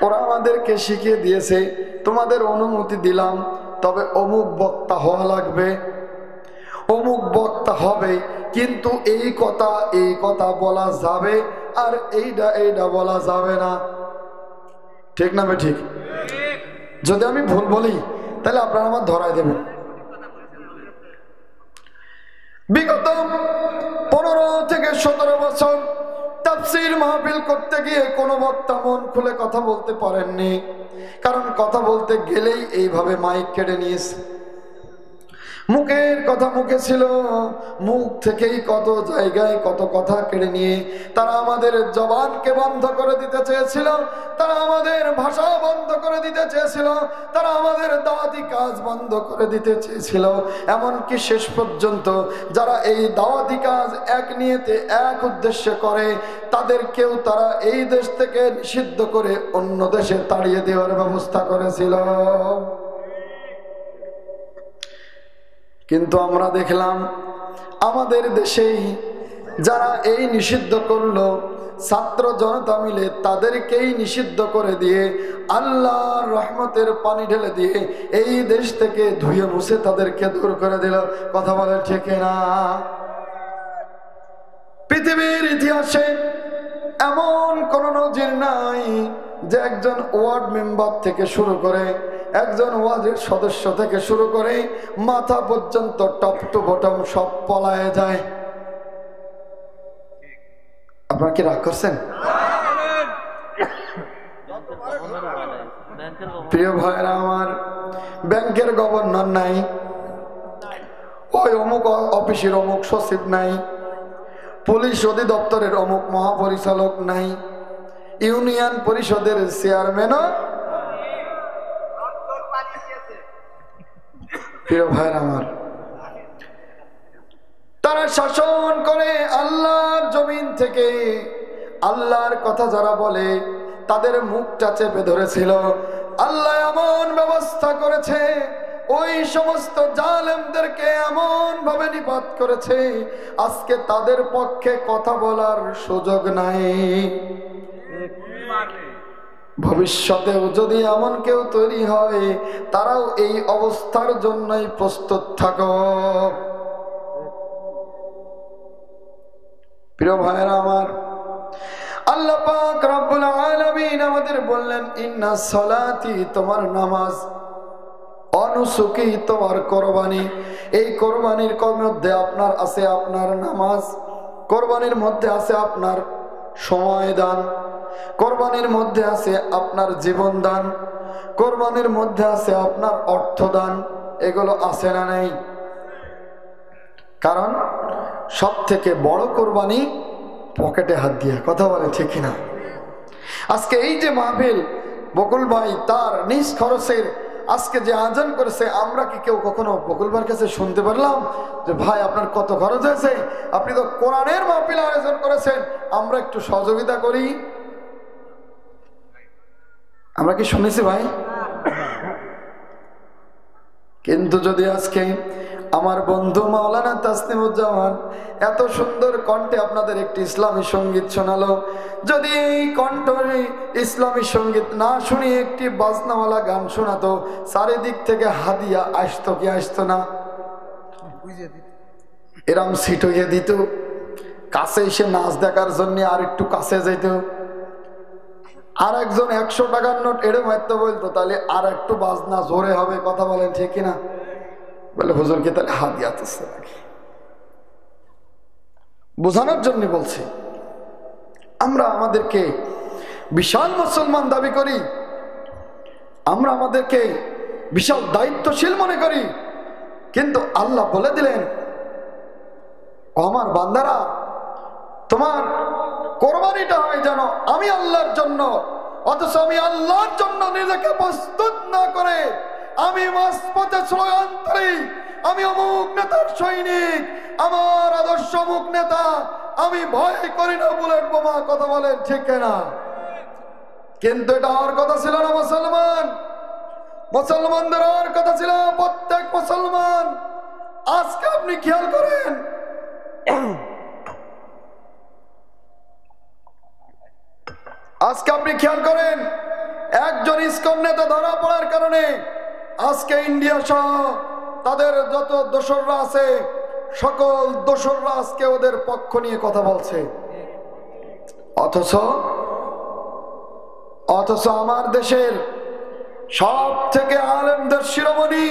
ওরা আমাদেরকে শিখিয়ে দিয়েছে, তোমাদের অনুমতি দিলাম, তবে অমুক বক্তা হওয়া লাগবে, অমুক বক্তা হবে, কিন্তু এই কথা বলা যাবে, আর এইটা বলা যাবে না। ঠিক না ঠিক? যদি আমি ভুল বলি তাহলে আপনারা আমার ধরাই দেবেন। বিগত 15 থেকে 17 বছর তাফসীর মাহফিল করতে গিয়ে কোনো বক্তা মন খুলে কথা বলতে পারেননি, কারণ কথা বলতে গেলেই এইভাবে মাইক কেড়ে নিয়েছে। মুখের কথা মুখে ছিল, মুখ থেকেই কত জায়গায় কত কথা কেড়ে নিয়ে তারা আমাদের জবানকে বন্ধ করে দিতে চেয়েছিল, তারা আমাদের ভাষা বন্ধ করে দিতে চেয়েছিল, তারা আমাদের দাওয়াতি কাজ বন্ধ করে দিতে চেয়েছিল। এমনকি শেষ পর্যন্ত যারা এই দাওয়াতি কাজ এক নিয়তে এক উদ্দেশ্যে করে তাদেরকেও তারা এই দেশ থেকে নিষিদ্ধ করে অন্য দেশে তাড়িয়ে দেওয়ার ব্যবস্থা করেছিল। কিন্তু আমরা দেখলাম আমাদের দেশেই যারা এই নিষিদ্ধ করলো, ছাত্র জনতা মিলে তাদেরকেই নিষিদ্ধ করে দিয়ে আল্লাহর রহমতের পানি ঢেলে দিয়ে এই দেশ থেকে ধুয়ে মুছে তাদেরকে দূর করে দিল। কথা বলে ঠিক না? পৃথিবীর ইতিহাসে এমন কোন নজির নাই যে একজন ওয়ার্ড মেম্বার থেকে শুরু করে, একজন ওয়ার্ডের সদস্য থেকে শুরু করে মাথা পর্যন্ত টপ টু বটম সব পলায়ে যায়। আপনারা কি রাগ করছেন? প্রিয় ভাইরা আমার, ব্যাংকের গভর্নর নাই, ওই অমুক অফিসের অমুক সচিব নাই, পুলিশ অধিদপ্তরের অমুক মহাপরিচালক নাই, ইউনিয়ন পরিষদের চেয়ারম্যানও। প্রিয় ভাইর আমার, তারা শাসন করে আল্লাহর জমিন থেকে। আল্লাহর কথা যারা বলে তাদের মুখটা চেপে ধরেছিল। আল্লাহ এমন ব্যবস্থা করেছে, ওই সমস্ত জালেমদেরকে এমন ভাবে নিপাত করেছে, আজকে তাদের পক্ষে কথা বলার সুযোগ নাই। ভবিষ্যতেও যদি এমন কেউ তৈরি হয়, তারাও এই অবস্থার জন্যই প্রস্তুত থাকো। প্রিয় ভাইরা আমার, আল্লাহ পাক রব্বুল আলামিন আমাদের বললেন, ইন্না সালাতি, তোমার নামাজ, অনুসুকি, তোমার কোরবানি। এই কোরবানির মধ্যে আপনার আছে আপনার নামাজ, কোরবানির মধ্যে আছে আপনার সময় দান, কোরবানির মধ্যে আছে আপনার জীবন দান, কোরবানির মধ্যে আছে আপনার অর্থ দান। এগুলো আছে না নেই? কারণ সব থেকে বড় কোরবানি পকেটে হাত দিয়ে। কথা বলে ঠিক না? আজকে এই যে মাহফিল, বকুল ভাই তার নিজ খরচের আজকে যে আয়োজন করেছে, আমরা কি কেউ কখনো বকুল ভাইয়ের কাছে শুনতে পারলাম যে ভাই আপনার কত খরচ হয়েছে, আপনি তো কোরআনের মাহফিল আয়োজন করেছেন, আমরা একটু সহযোগিতা করি? আমরা কি শুনেছি ভাই? কিন্তু যদি আজকে আমার বন্ধু মাওলানা তাসনিমুজ্জামান এত সুন্দর কণ্ঠে আপনাদের একটি ইসলামী সঙ্গীত শোনালো, যদি এই কণ্ঠে ইসলামী সঙ্গীত না শুনিয়ে একটি বাজনাওয়ালা গান শোনাতো, চারিদিক থেকে হাদিয়া আসতো কি আসতো না? এরম সিট হইয়ে দিত, কাছে এসে নাচ দেখার জন্য আর একটু কাছে যেত, আর একজন 100 টাকার নোট এড়ে মারতে বলতো, তাহলে আর একটু বাজনা জোরে হবে। কথা বলেন ঠিক কিনা? বলে হুজুর কি তাহলে হাত দিতেছে নাকি? বোঝানোর জন্য বলছি, আমরা আমাদেরকে বিশাল মুসলমান দাবি করি, আমরা আমাদেরকে বিশাল দায়িত্বশীল মনে করি, কিন্তু আল্লাহ বলে দিলেন, আমার বান্দারা তোমার কোরবানিটা হয় যেন আমি আল্লাহর জন্য। অথচ আমি আল্লাহর জন্য নিজেকে প্রস্তুত না করে আমি মাঝপথে স্লোগান ধরি, আমি অমুক নেতার সৈনিক, আমার আদর্শ অমুক নেতা, আমি ভয় করি না বুলেট বোমা। কথা বলেন ঠিক না? কিন্তু এটা আমার কথা ছিল না মুসলমান, মুসলমানদের আর কথা ছিল। প্রত্যেক মুসলমান আজকে আপনি খেয়াল করেন, আজকে আপনি খেয়াল করেন, একজন ইসকন নেতা ধরা পড়ার কারণে আজকে ইন্ডিয়া সহ তাদের যত দোসররা আছে, সকল দোসররা আজকে ওদের পক্ষ নিয়ে কথা বলছে। অথচ আমার দেশের সব থেকে আলেমদের শিরোমণি,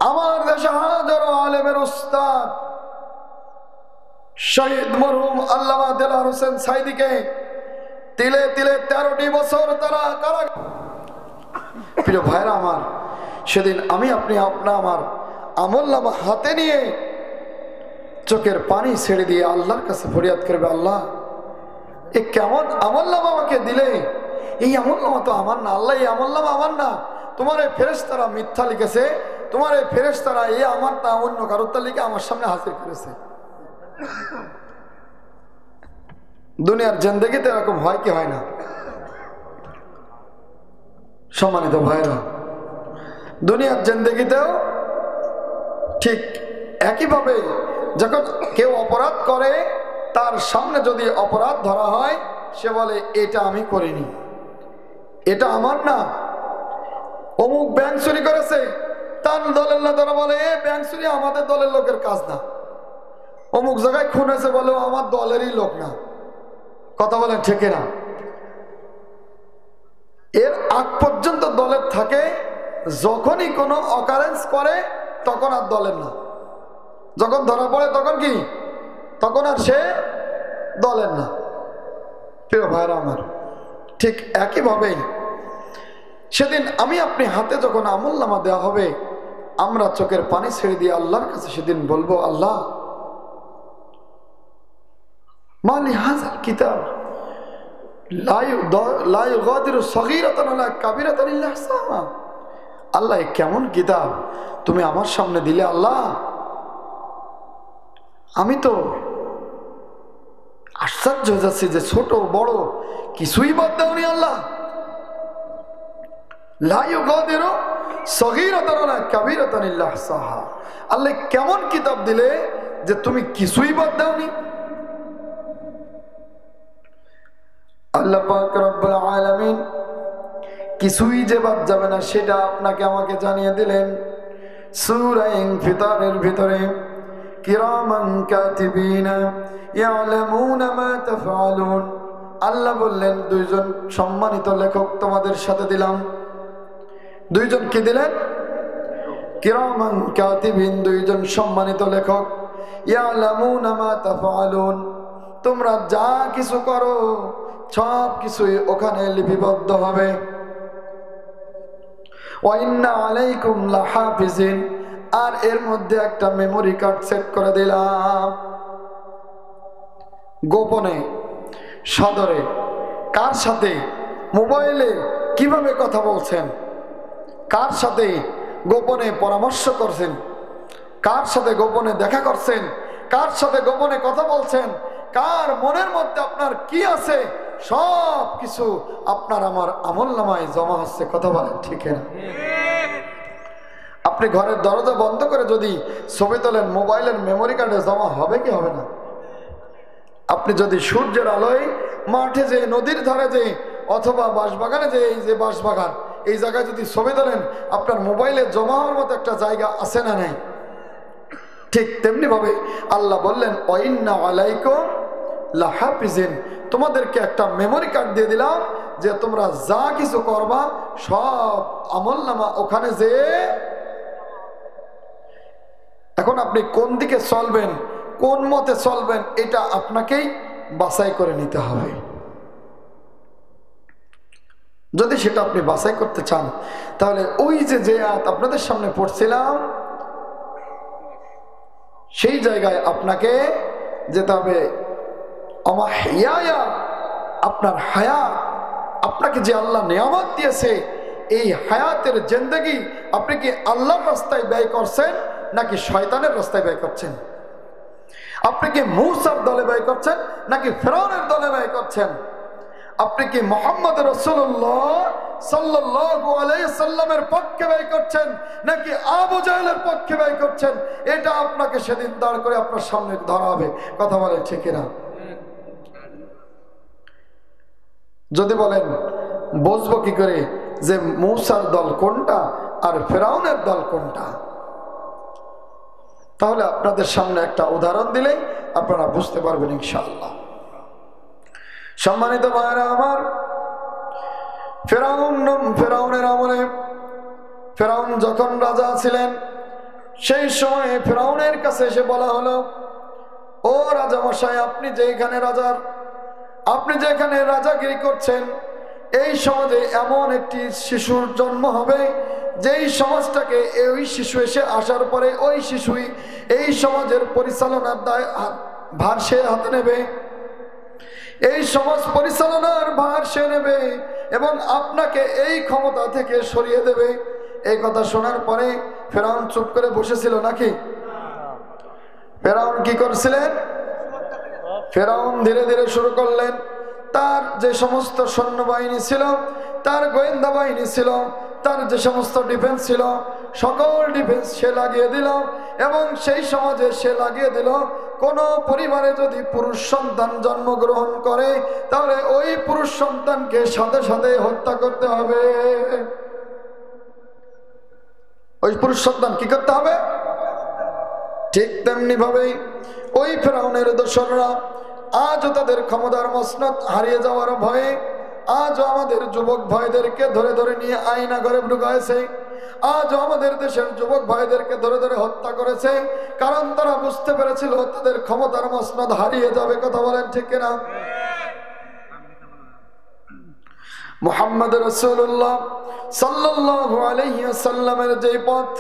আমার দেশে হাজারো আলেমের উস্তাদ শহীদ মরহুম আল্লামা দেলাওয়ার হোসেন সাইদিকে তিলে তিলে 13টি বছর তারা কারাগারে। প্রিয় ভাইরা আমার, সেদিন আমি আপনি আমার আমলনামা হাতে নিয়ে চোখের পানি ছেড়ে দিয়ে আল্লাহর কাছে ফরিয়াদ করবে, আল্লাহ এ কেমন আমলনামা আমাকে দিলে, এই আমলনামা তো আমার না, আল্লাহ এই আমলনামা আমার না, তোমার এই ফেরেশতারা মিথ্যা লিখেছে, তোমার এই ফেরেশতারা এই আমার না অন্য কারোর লিখে আমার সামনে হাজির করেছে। দুনিয়ার জিন্দেগিতে এরকম হয় কি হয় না? সম্মানিত ভাইরা, দুনিয়ার জিন্দেগিতেও ঠিক একইভাবে যখন কেউ অপরাধ করে তার সামনে যদি অপরাধ ধরা হয়, সে বলে এটা আমি করিনি, এটা আমার না, অমুক ব্যাংক চুরি করেছে, তার দলের লোকেরা বলে এ ব্যাংক চুরি আমাদের দলের লোকের কাজ না, অমুক জায়গায় খুন হয়েছে বলে আমার দলেরই লোক না। কথা বলেন ঠিক না? এর আগ পর্যন্ত দলের থাকে, যখনই কোনো অকারেন্স করে তখন আর দলের না, যখন ধরা পড়ে তখন কি, তখন আর সে দলের না। প্রিয় ভাইরা আমার, ঠিক একইভাবেই সেদিন আমি আপনি হাতে যখন আমলনামা দেওয়া হবে, আমরা চোখের পানি ছেড়ে দিয়ে আল্লাহর কাছে সেদিন বলবো, আল্লাহ মালি হাযাল কিতাব লা ইউগাদিরু সগীরাতান ওয়ালা কাবীরাতান ইল্লা আহসাহা। আল্লাহ কেমন কিতাব তুমি আমার সামনে দিলে, আল্লাহ আমি তো আশ্চর্য হয়ে যাচ্ছি যে ছোট বড় কিছুই বাদ দাওনি আল্লাহ। লা ইউগাদিরু সগীরাতান ওয়ালা কাবীরাতান ইল্লা আহসাহা। আল্লাহ কেমন কিতাব দিলে যে তুমি কিছুই বাদ দাওনি। আল্লাহ পাক রব্বুল আলামিন কিছুই যে বাদ যাবে না সেটা আপনাকে আমাকে জানিয়ে দিলেন সূরা ইনফিতারের ভিতরে, কিরামান কাতিবিনা ইয়ালামুনা মা তাফআলুন। আল্লাহ বললেন দুইজন সম্মানিত লেখক তোমাদের সাথে দিলাম। দুইজন কি দিলেন? কিরামান কাতিবিন, দুইজন সম্মানিত লেখক। ইয়ালামুনা মা তাফআলুন, তোমরা যা কিছু করো সব কিছুই ওখানে লিপিবদ্ধ হবে। ওয়া ইন্না আলাইকুম লাহাফিজিন, আর এর মধ্যে একটা মেমোরি কার্ড সেট করে দিলাম। গোপনে সদরে কার সাথে মোবাইলে কিভাবে কথা বলছেন, কার সাথে গোপনে পরামর্শ করছেন, কার সাথে গোপনে দেখা করছেন, কার সাথে গোপনে কথা বলছেন, কার মনের মধ্যে আপনার কি আছে, সব কিছু আপনার আমার আমলনামায় জমা হচ্ছে। কথা বলেন ঠিক না? আপনি ঘরের দরজা বন্ধ করে যদি ছবি তোলেন, মোবাইলের মেমোরি কার্ডে জমা হবে কি হবে না? আপনি যদি সূর্যের আলোয় মাঠে যে, নদীর ধারে যে, অথবা বাঁশবাগানে যে, এই যে বাঁশবাগান, এই জায়গায় যদি ছবি তোলেন, আপনার মোবাইলে জমা হওয়ার মতো একটা জায়গা আছে না নাই? ঠিক তেমনি ভাবে আল্লাহ বললেন ওয়া ইন্না আলাইকুম লাহাফিজিন, তোমাদেরকে একটা মেমোরি কার্ড দিয়ে দিলাম যে তোমরা যা কিছু করবা সব আমলনামা ওখানে যে। এখন আপনি কোন দিকে চলবেন, কোন মতে চলবেন, এটা আপনাকেই বাছাই করে নিতে হবে। যদি সেটা আপনি বাছাই করতে চান, তাহলে ওই যে আয়াত আপনাদের সামনে পড়ছিলাম, সেই জায়গায় আপনাকে যেতে হবে। আপনার হায়াত, আপনাকে যে আল্লাহ নিয়ামত দিয়েছে, এই হায়াতের জিন্দেগি আপনি কি আল্লাহর রাস্তায় ব্যয় করছেন নাকি শয়তানের রাস্তায় ব্যয় করছেন? আপনি কি মূসার দলে ব্যয় করছেন নাকি ফিরআউনের দলে ব্যয় করছেন? আপনি কি মুহাম্মদ রাসূলুল্লাহ সাল্লাল্লাহু আলাইহি সাল্লামের পক্ষে ব্যয় করছেন নাকি আবু জাহেলের পক্ষে ব্যয় করছেন? এটা আপনাকে সেদিন দাঁড় করে আপনার সামনে ধরা হবে। কথা বলে ঠিক না? যদি বলেন বুঝবো কি করে যে মূসার দল কোনটা আর ফিরআউনের দল কোনটা, তাহলে আপনাদের সামনে একটা উদাহরণ দিলেই আপনারা বুঝতে পারবেন ইনশাআল্লাহ। সম্মানিত ভাইরা আমার, ফিরআউনের আমলে, ফিরআউন যখন রাজা ছিলেন, সেই সময় ফেরাউনের কাছে এসে বলা হলো, ও রাজামশাই, আপনি যেখানে রাজাগিরি করছেন, এই সমাজে এমন একটি শিশুর জন্ম হবে যেই সমাজটাকে ওই শিশু এসে আসার পরে ওই শিশুই এই সমাজের পরিচালনার ভার সে হাতে নেবে, এই সমাজ পরিচালনার ভার সে নেবে এবং আপনাকে এই ক্ষমতা থেকে সরিয়ে দেবে। এই কথা শোনার পরে ফেরাউন চুপ করে বসেছিল নাকি? ফেরাউন কি করছিলেন? ফেরাউন ধীরে ধীরে শুরু করলেন, তার যে সমস্ত সৈন্যবাহিনী ছিল, তার গোয়েন্দা বাহিনী ছিল, তার যে সমস্ত ডিফেন্স ছিল, সকল ডিফেন্স সে লাগিয়ে দিল এবং সেই সমাজে সে লাগিয়ে দিল, কোন পরিবারে যদি পুরুষ সন্তান জন্মগ্রহণ করে তাহলে ওই পুরুষ সন্তানকে সাথে সাথে হত্যা করতে হবে। ওই পুরুষ সন্তান কি করতে হবে? ঠিক তেমনি ভাবেই ওই ফেরাউনের দোসররা আজও তাদের ক্ষমতার মসনদ হারিয়ে যাওয়ার ভয়ে আজও আমাদের যুবক ভাইদেরকে ধরে ধরে নিয়ে আয়না ঘরে ঢুকাইছে, আজও আমাদের দেশের যুবক ভাইদেরকে ধরে ধরে হত্যা করেছে, কারণ তারা বুঝতে পেরেছিল তাদের ক্ষমতার মসনদ হারিয়ে যাবে। কথা বলেন ঠিক কিনা? মুহাম্মদ রাসূলুল্লাহ সাল্লাল্লাহু আলাইহি ওয়াসাল্লামের যেই পথ,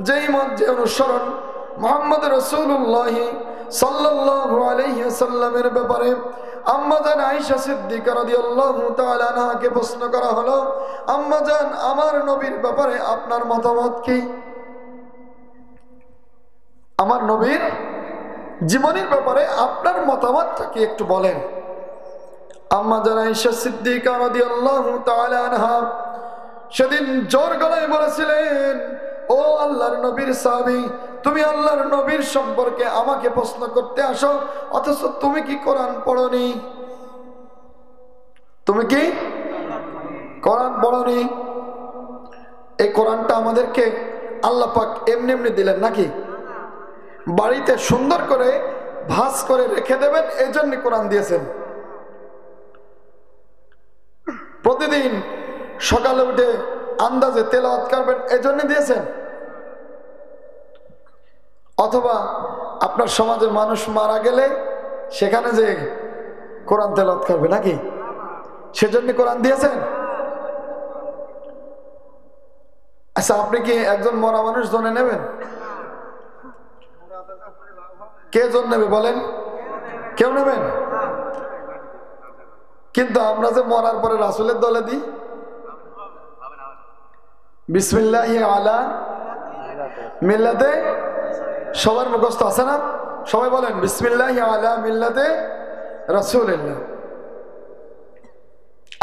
যেই মত, যে অনুসরণ মুহাম্মদ রাসূলুল্লাহ সাল্লাল্লাহু আলাইহি ওয়াসাল্লামের ব্যাপারে আম্মা জান আয়েশা সিদ্দিকা রাদিয়াল্লাহু তাআলা আনহাকে প্রশ্ন করা হলো, আম্মা জান, আমার নবীর ব্যাপারে আপনার মতামত কি? আমার নবীর জীবনের ব্যাপারে আপনার মতামতটা কি একটু বলেন। আম্মা জান আয়েশা সিদ্দিকা রাদিয়াল্লাহু তাআলা আনহা সেদিন জোর গলায় বলেছিলেন, ও আল্লাহর নবীর সাহাবী, তুমি আল্লাহর নবীর সম্পর্কে আমাকে প্রশ্ন করতে আসো, অথচ তুমি কি কোরআন পড়নি? তুমি কি কোরআন পড়নি? এই কোরআনটা আমাদেরকে আল্লাহ পাক এমনি এমনি দিলেন নাকি? বাড়িতে সুন্দর করে ভাঁজ করে রেখে দেবেন, এই জন্য কোরআন দিয়েছেন। প্রতিদিন সকালে উঠে আন্দাজে তেলাওয়াত করবেন, এই জন্য দিয়েছেন? অথবা আপনার সমাজে মানুষ মারা গেলে সেখানে যে কোরআন তেলাওয়াত করবে নাকি, সেজন্য কোরআন দিয়েছেন? আচ্ছা, আপনি কি একজন মরা মানুষ জনে নেবেন? কে জন নেবে বলেন? কেউ নেবেন? কিন্তু আমরা যে মরার পরে রাসূলের দলে দিই, বিসমিল্লাহি আলা মিল্লাতে, সবার মুখস্থ আছে না? সবাই বলেন বিসমিল্লাহি আলা মিল্লাতে রাসূলিল্লাহ।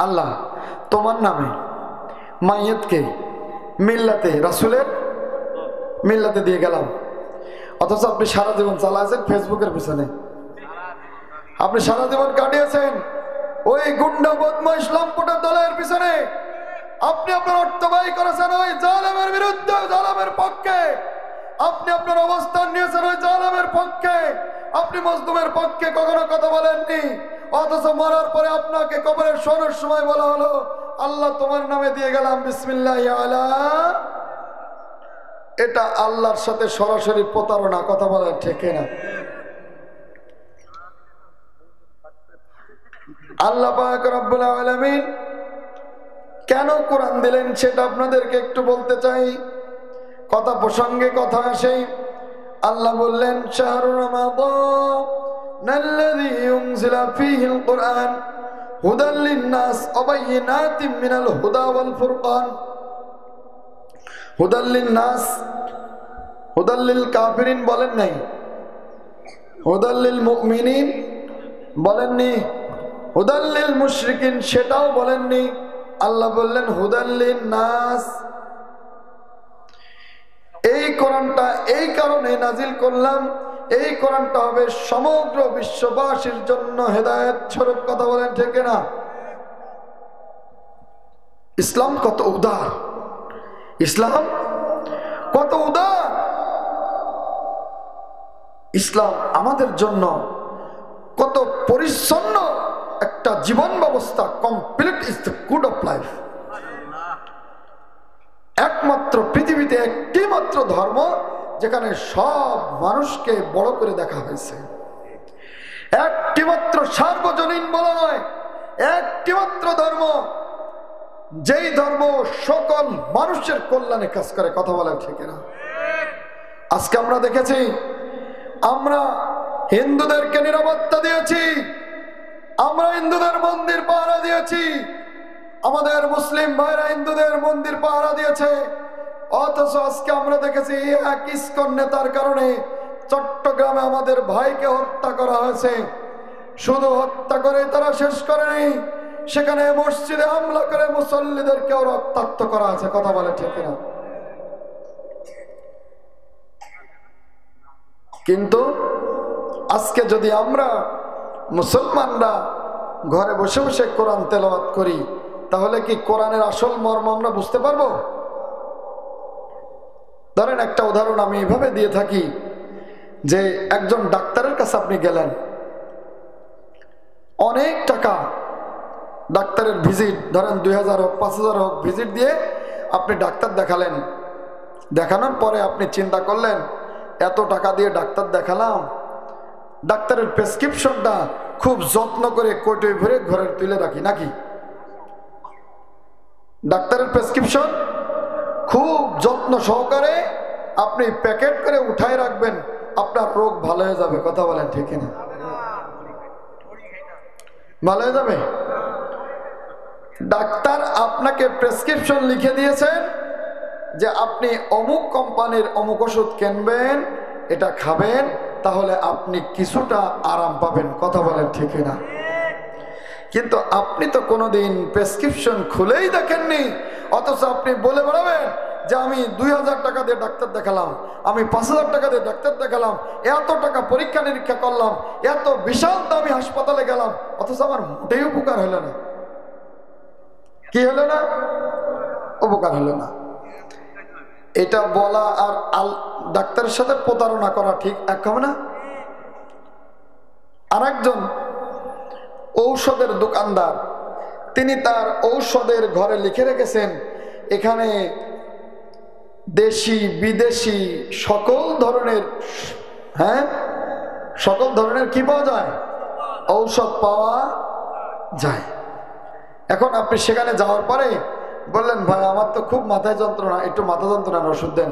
আল্লাহ তোমার নামে মাইয়াতকে মিল্লাতে, রাসূলের মিল্লাতে দিয়ে গেলাম। অথচ আপনি সারা জীবন চালাচ্ছেন ফেসবুকের পিছনে, আপনি সারা জীবন কাটিয়েছেন ওই গুন্ডা বদমাইশ লম্পটের দলের পিছনে, আপনি আপনার অর্থ ব্যয় করেছেন ওই জালেমের বিরুদ্ধে, জালেমের পক্ষে আপনি আপনার অবস্থান নিয়েছেন, ওই জালেমের পক্ষে। আপনি মজলুমের পক্ষে কখনো কথা বলেননি, অথচ মরার পরে আপনাকে কবরের শোয়ানোর সময় বলা হলো, আল্লাহ তোমার নামে দিয়ে গেলাম বিসমিল্লাহি আলা। এটা আল্লাহর সাথে সরাসরি প্রতারণা। কথা বলেন ঠিক না? আল্লাহ পাক রব্বুল আলামিন কেন কোরআন দিলেন সেটা আপনাদেরকে একটু বলতে চাই। কথা প্রসঙ্গে কথা আসে, আল্লাহ বললেন শাহরু রমাদানাল্লাযী উনজিলা ফীহিল কুরআন হুদাল লিন-নাস ওয়া বায়িনাতিম মিনাল হুদা ওয়াল ফুরকান। হুদাল লিন-নাস, হুদাল লিল কাফিরিন বলেন নাই, হুদাল লিল মুমিনিন বলেননি, হুদাল লিল মুশরিকিন সেটাও বলেননি। আল্লাহ বললেন হুদাল লিন-নাস। এই কোরআনটা এই কারণে নাজিল করলাম, এই কোরআনটা হবে সমগ্র বিশ্ববাসীর জন্য হেদায়েত স্বরূপ। কথা বলেন ঠিক না? ইসলাম কত উদার, ইসলাম কত উদার। ইসলাম আমাদের জন্য কত পরিচ্ছন্ন একটা জীবন ব্যবস্থা। Complete is the good of life. একমাত্র পৃথিবীতে একটি মাত্র ধর্ম যেখানে সব মানুষকে বড় করে দেখা হয়েছে। একটি মাত্র সার্বজনীন বলা নয়, একটি মাত্র ধর্ম, যেই ধর্ম সকল মানুষের কল্যাণে কাজ করে। কথা বলে ঠিক না? আজকে আমরা দেখেছি, আমরা হিন্দুদেরকে নিরাপত্তা দিয়েছি, আমরা হিন্দুদের মন্দির পাহারা দিয়েছি, আমাদের মুসলিম ভাইরা হিন্দুদের মন্দির পাহারা দিয়েছে। অথচ আজকে আমরা দেখেছি এক ইসকন নেতার কারণে চট্টগ্রামে আমাদের ভাইকে হত্যা করা হয়েছে। শুধু হত্যা করে তারা শেষ করেনি, সেখানে মসজিদে হামলা করে মুসল্লিদেরকেও রক্তাক্ত করা হয়েছে। কথা বলে ঠিক না? কিন্তু আজকে যদি আমরা মুসলমানরা ঘরে বসে বসে কোরআন তেলাওয়াত করি, তাহলে কি কোরআনের আসল মর্ম আমরা বুঝতে পারবো? ধরেন একটা উদাহরণ আমি এইভাবে দিয়ে থাকি, যে একজন ডাক্তারের কাছে আপনি গেলেন, অনেক টাকা ডাক্তারের ভিজিট, ধরেন 2000 হোক 5000 হোক ভিজিট দিয়ে আপনি ডাক্তার দেখালেন। দেখানোর পরে আপনি চিন্তা করলেন, এত টাকা দিয়ে ডাক্তার দেখালাম, ডাক্তারের প্রেসক্রিপশনটা খুব যত্ন করে কোটে ভরে ঘরে তুলে রাখি নাকি? ডাক্তারের প্রেসক্রিপশন খুব যত্ন সহকারে আপনি প্যাকেট করে উঠায় রাখবেন, আপনার রোগ ভালো হয়ে যাবে। কথা বলেন ঠিক না? ভালো হয়ে যাবে। ডাক্তার আপনাকে প্রেসক্রিপশন লিখে দিয়েছেন যে আপনি অমুক কোম্পানির অমুক ওষুধ কিনবেন, এটা খাবেন, তাহলে আপনি কিছুটা আরাম পাবেন। কথা বলেন ঠিক না? কিন্তু আপনি তো কোনোদিন প্রেসক্রিপশন খুলেই দেখেননি, অথচ আপনি বলে বেড়াবেন যে আমি 2000 টাকা দিয়ে ডাক্তার দেখালাম, আমি 5000 টাকা দিয়ে ডাক্তার দেখালাম, এত টাকা পরীক্ষা নিরীক্ষা করলাম, এত বিশাল দামি হাসপাতালে গেলাম, অথচ আমার মোটেই উপকার হলো না। কি হলো না? উপকার হলো না। এটা বলা আর ডাক্তারের সাথে প্রতারণা করা ঠিক এক হবে না? আরেকজন ঔষধের দোকানদার, তিনি তার ঔষধের ঘরে লিখে রেখেছেন, এখানে দেশি বিদেশি সকল ধরনের, সকল ধরনের কি পাওয়া যায়? ঔষধ পাওয়া যায়। এখন আপনি সেখানে যাওয়ার পরে বললেন, ভাই আমার তো খুব মাথায় যন্ত্রণা, একটু মাথা যন্ত্রণার ওষুধ দেন।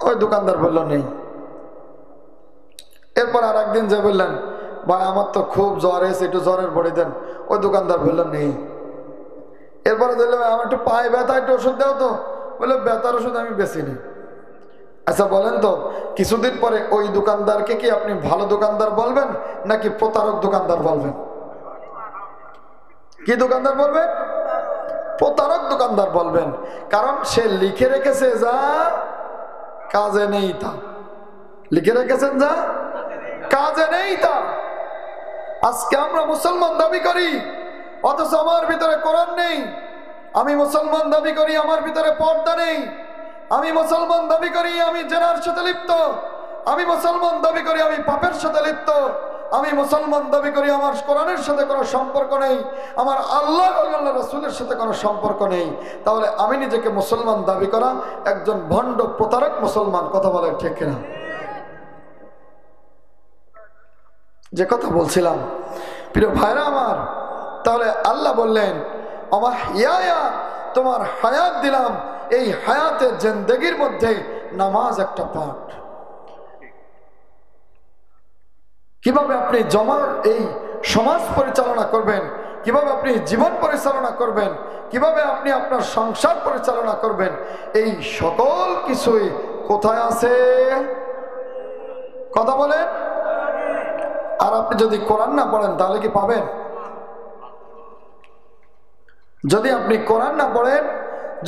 ওই দোকানদার বলল নেই। এরপর আর একদিন যে বললেন, ভাই আমার তো খুব জ্বর এসে, একটু জ্বরের বড়ি দেন। ওই দোকানদার বলল নেই। এরপরে বললো, আমার একটু পায়ে ব্যথা, একটু ওষুধ দাও তো। বললো, ব্যথার ওষুধ আমি বেশি নিই। আচ্ছা বলেন তো, কিছুদিন পরে ওই দোকানদারকে কি আপনি ভালো দোকানদার বলবেন নাকি প্রতারক দোকানদার বলবেন? কি দোকানদার বলবেন? প্রতারক দোকানদার বলবেন। কারণ সে লিখে রেখেছে যা কাজে নেই তা। লিখে রেখেছেন যা কাজে নেই তা। আজকে আমরা মুসলমান দাবি করি, অথচ আমার ভিতরে কোরআন নেই। আমি মুসলমান দাবি করি, আমার ভিতরে পর্দা নেই। আমি মুসলমান দাবি করি, আমি জেনার সাথে লিপ্ত। আমি মুসলমান দাবি করি, আমি পাপের সাথে লিপ্ত। আমি মুসলমান দাবি করি, আমার কোরআনের সাথে কোনো সম্পর্ক নেই, আমার আল্লাহ আল্লাহ রাসূলের সাথে কোনো সম্পর্ক নেই। তাহলে আমি নিজেকে মুসলমান দাবি করা একজন ভণ্ড প্রতারক মুসলমান। কথা বলে ঠিক কিনা? যে কথা বলছিলাম প্রিয় ভাইরা আমার, তাহলে আল্লাহ বললেন, আমার হিয়া, তোমার হায়াত দিলাম, এই হায়াতের জিন্দেগির মধ্যে নামাজ একটা পাঠ। কিভাবে আপনি এই সমাজ পরিচালনা করবেন, কিভাবে আপনি জীবন পরিচালনা করবেন, কিভাবে আপনি আপনার সংসার পরিচালনা করবেন, এই সকল কিছুই কোথায় আছে? কথা বলেন। আর আপনি যদি কোরআন না পড়েন তাহলে কি পাবেন? যদি আপনি কোরআন না পড়েন,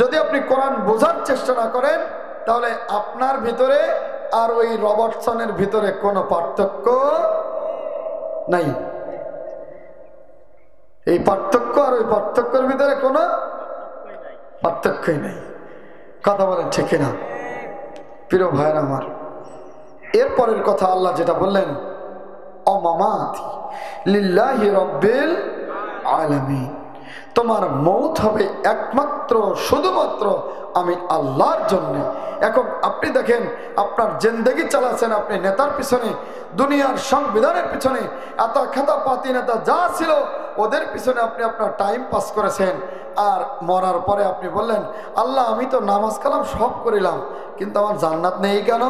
যদি আপনি কোরআন বোঝার চেষ্টা না করেন, তাহলে আপনার ভিতরে আর ওই রবার্টসনের ভিতরে কোনো পার্থক্য নাই। এই পার্থক্য আর ওই পার্থক্যের ভিতরে কোনো পার্থক্যই নাই। কথা বলেন ঠিক না প্রিয় ভাইরা আমার? এরপরের কথা আল্লাহ যেটা বললেন, অমামাতি লিল্লাহি রাব্বিল আলামিন, তোমার মৌত হবে একমাত্র শুধুমাত্র আমি আল্লাহর জন্য। এখন আপনি দেখেন, আপনার জিন্দেগি চালাচ্ছেন আপনি নেতার পিছনে, দুনিয়ার সংবিধানের পিছনে, এত খেতা পাতি নেতা যা ছিল ওদের পিছনে আপনি আপনার টাইম পাস করেছেন। আর মরার পরে আপনি বললেন, আল্লাহ আমি তো নামাজ কালাম সব করিলাম, কিন্তু আমার জান্নাত নেই কেন?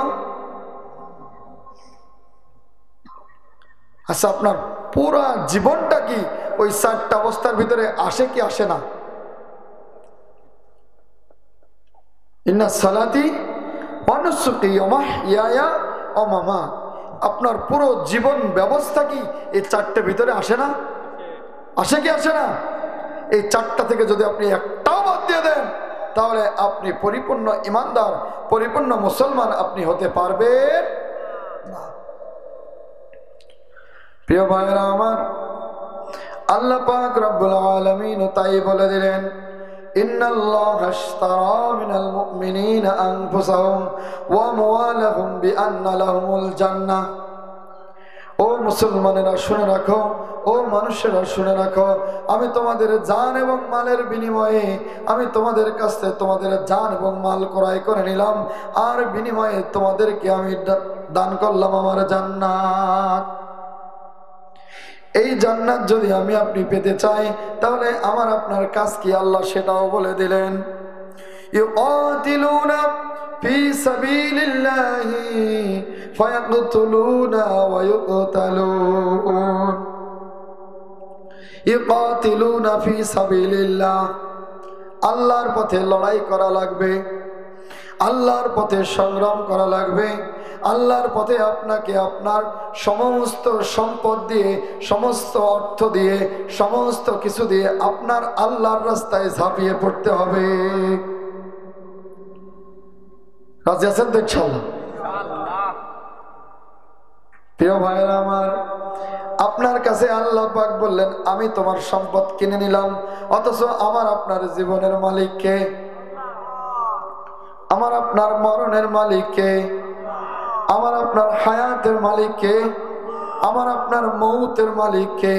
আচ্ছা, আপনার পুরা জীবনটা কি ওই 4টা অবস্থার ভিতরে আসে কি আসে না? ইন্না সালাতি ওয়া নুসুকি ওয়া মাহইয়ায়া ওয়া মামাত, আপনার পুরো জীবন ব্যবস্থা কি এই 4টে ভিতরে আসে না? আসে কি আসে না? এই 4টা থেকে যদি আপনি একটাও বাদ দিয়ে দেন, তাহলে আপনি পরিপূর্ণ ইমানদার, পরিপূর্ণ মুসলমান আপনি হতে পারবেন না। প্রিয় ভাইরা আমার, আল্লাহ পাক রব্বুল আলামিন তাই বলে দিলেন, ইন্নাল্লাহা আশতারা মিনাল মুমিনিনা আনফুসাহুম ওয়া আমওয়ালাহুম বিআন্না লাহুমুল জান্নাহ। ও মুসলমানেরা শুনে রাখো, ও মানুষেরা শুনে রাখো, আমি তোমাদের জান এবং মালের বিনিময়ে আমি তোমাদের কাছ থেকে তোমাদের জান এবং মাল ক্রয় করে নিলাম, আর বিনিময়ে তোমাদেরকে আমি দান করলাম আমার জান্নাত। এই জান্নাত যদি আমি আপনি পেতে চাই, তাহলে আমার আপনার কাজ কি আল্লাহ সেটাও বলে দিলেন। ইউকাতিলুনা ফি সাবিলিল্লাহি ফায়াকতুলুনা ওয়া ইউকতালুন। ইউকাতিলুনা ফি সাবিলিল্লাহ, আল্লাহর পথে লড়াই করা লাগবে, আল্লাহর পথে সংগ্রাম করা লাগবে। আল্লাহর পথে আপনাকে আপনার সমস্ত সম্পদ দিয়ে, সমস্ত অর্থ দিয়ে, সমস্ত কিছু দিয়ে আপনার আল্লাহর রাস্তায় ঝাঁপিয়ে পড়তে হবে। রাজি আছেন তো ইনশাআল্লাহ? প্রিয় ভাইরা আমার, আপনার কাছে আল্লাহ পাক বললেন, আমি তোমার সম্পদ কিনে নিলাম, অথচ আমার আপনার জীবনের মালিক কে? আমার আপনার মরণের মালিক কে? আমার আপনার হায়াতের মালিক কে? আমার আপনার মৌতের মালিক কে?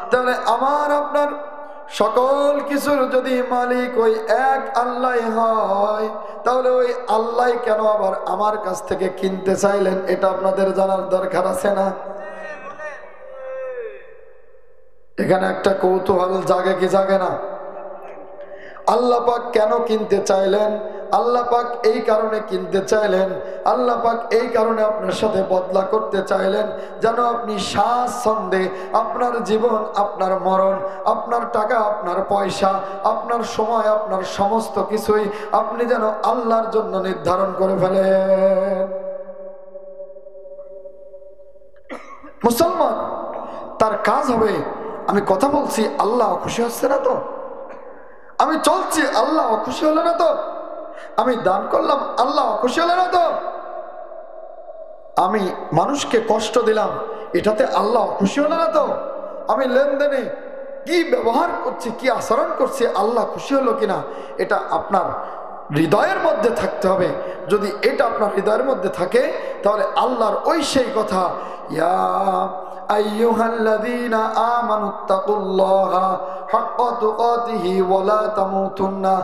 তাহলে আমার আপনার সকল কিছুর যদি মালিক ওই এক আল্লাহ হয়, তাহলে ওই আল্লাহ কেন আবার আমার কাছ থেকে কিনতে চাইলেন? এটা আপনাদের জানার দরকার আছে না? এখানে একটা কৌতূহল জাগে কি জাগে না? আল্লাহ পাক কেন কিনতে চাইলেন? আল্লাহ পাক এই কারণে কিনতে চাইলেন, আল্লাহ পাক এই কারণে আপনার সাথে বদলা করতে চাইলেন, যেন আপনি স্বাচ্ছন্দ্যে আপনার জীবন, আপনার মরণ, আপনার টাকা, আপনার পয়সা, আপনার সময়, আপনার সমস্ত কিছুই আপনি যেন আল্লাহর জন্য নির্ধারণ করে ফেলেন। মুসলমান তার কাজ হবে, আমি কথা বলছি আল্লাহ খুশি হচ্ছে না তো? আমি চলছি আল্লাহ খুশি হলো না তো? আমি দান করলাম আল্লাহ খুশি হলো না তো? আমি মানুষকে কষ্ট দিলাম, এটাতে আল্লাহ খুশি হলো না তো? আমি লেনদেনে কি ব্যবহার করছি, কি আচরণ করছি, আল্লাহ খুশি হলো কিনা, এটা আপনার হৃদয়ের মধ্যে থাকতে হবে। যদি এটা আপনার হৃদয়ের মধ্যে থাকে, তাহলে আল্লাহর ওই সেই কথা, ইয়া আইয়ুহাল্লাযীনা আমানুত্তাকুল্লাহা হাক্কা তুকাতিহি ওয়া লা তামুতুন্না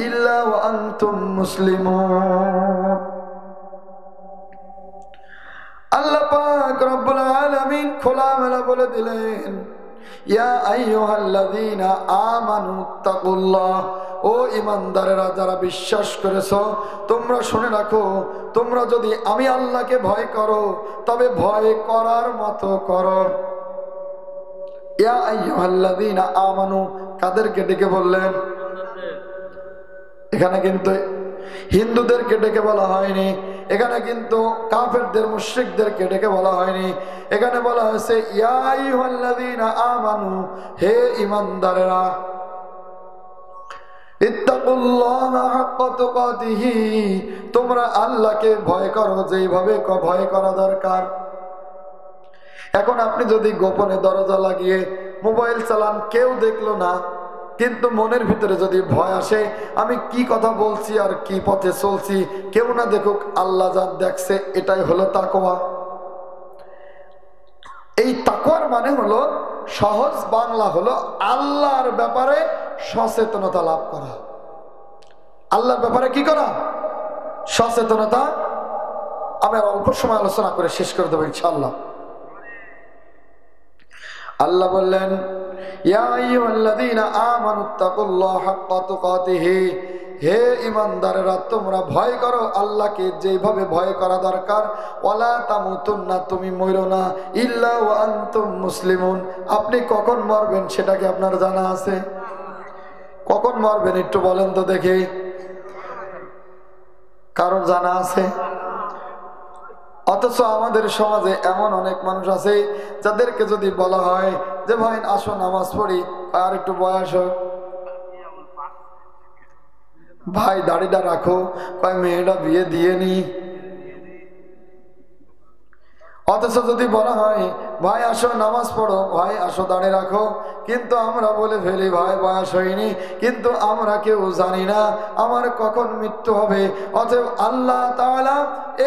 ইল্লা ওয়া আনতুম মুসলিমুন। আল্লাহ পাক রব্বুল আলামিন খোলামেলা বলে দিলেন, ইয়া আইয়ুহাল্লাযীনা আমানুত্তাকুল্লাহ, ও ঈমানদারেরা যারা বিশ্বাস করেছো, তোমরা শুনে রাখো, তোমরা যদি আমি আল্লাহকে ভয় করো, তবে ভয় করার মতো করো। ইয়া আইয়ুহাল্লাযীনা আমানু, কাদেরকে ডেকে বললেন? এখানে কিন্তু হিন্দুদেরকে ডেকে বলা হয়নি, এখানে কিন্তু কাফেরদের, মুশরিকদেরকে ডেকে বলা হয়নি। এখানে বলা হয়েছে ইয়া আইয়ুহাল্লাযীনা আমানু, হে ঈমানদারেরা, ইত্তাকুল্লাহা হাক্কা তুকাতিহি, তোমরা আল্লাহকে ভয় করো যেইভাবে ভয় করা দরকার। এখন আপনি যদি গোপনে দরজা লাগিয়ে মোবাইল চালান, কেউ দেখলো না, কিন্তু মনের ভিতরে যদি ভয় আসে, আমি কি কথা বলছি আর কি পথে চলছি কেউ না দেখুক, আল্লাহ যা দেখছে, এটাই হলো তাকওয়া। এই তাকওয়ার মানে হলো সহজ বাংলা হলো আল্লাহর ব্যাপারে সচেতনতা লাভ করা। আল্লাহর ব্যাপারে কি করা? সচেতনতা। আমি আর অল্প সময় আলোচনা করে শেষ করে দেবো ইনশাআল্লাহ। আল্লাহ বললেন, ইয়া আইয়ুহাল্লাযীনা আমানুত্তাকুল্লাহা হাক্কা তুকাতিহি, হে ঈমানদারেরা তোমরা ভয় করো আল্লাহকে যেভাবে ভয় করা দরকার। ওয়ালা তামুতুন্না, তুমি মরো না, ইল্লা ওয়া আনতুম মুসলিমুন। আপনি কখন মরবেন সেটা কি আপনার জানা আছে? কখন মরবেন একটু বলেন তো দেখি, কারোর জানা আছে? অথচ আমাদের সমাজে এমন অনেক মানুষ আছে যাদেরকে যদি বলা হয় যে ভাই আসো নামাজ পড়ি, আর একটু বয়স হোক, ভাই দাড়িটা রাখো, কয় মেয়েটা বিয়ে দিয়ে নি। অথচ যদি বলা হয় ভাই আসো নামাজ পড়ো, ভাই আসো দাড়ি রাখো, কিন্তু আমরা বলে ফেলি ভাই বয়স হয়নি, কিন্তু আমরা কেউ জানি না আমার কখন মৃত্যু হবে। অতএব আল্লাহ তাআলা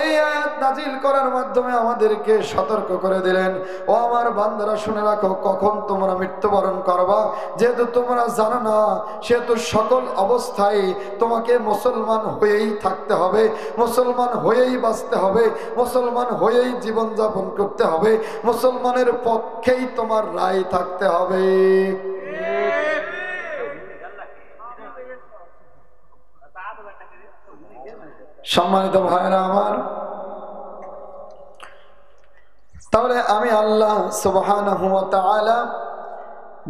এই আয়াত নাজিল করার মাধ্যমে আমাদেরকে সতর্ক করে দিলেন, ও আমার বান্দারা শুনে রাখো কখন তোমরা মৃত্যুবরণ করবা। যেহেতু তোমরা জানো না, সেহেতু সকল অবস্থায় তোমাকে মুসলমান হয়েই থাকতে হবে, মুসলমান হয়েই বাঁচতে হবে, মুসলমান হয়েই জীবনযাপন করতে হবে, মুসলমানের পক্ষেই তোমার রায় থাকতে হবে। সম্মানিত ভাইরা আমার, তাহলে আমি আল্লাহ সুবহানাহু ওয়া তাআলা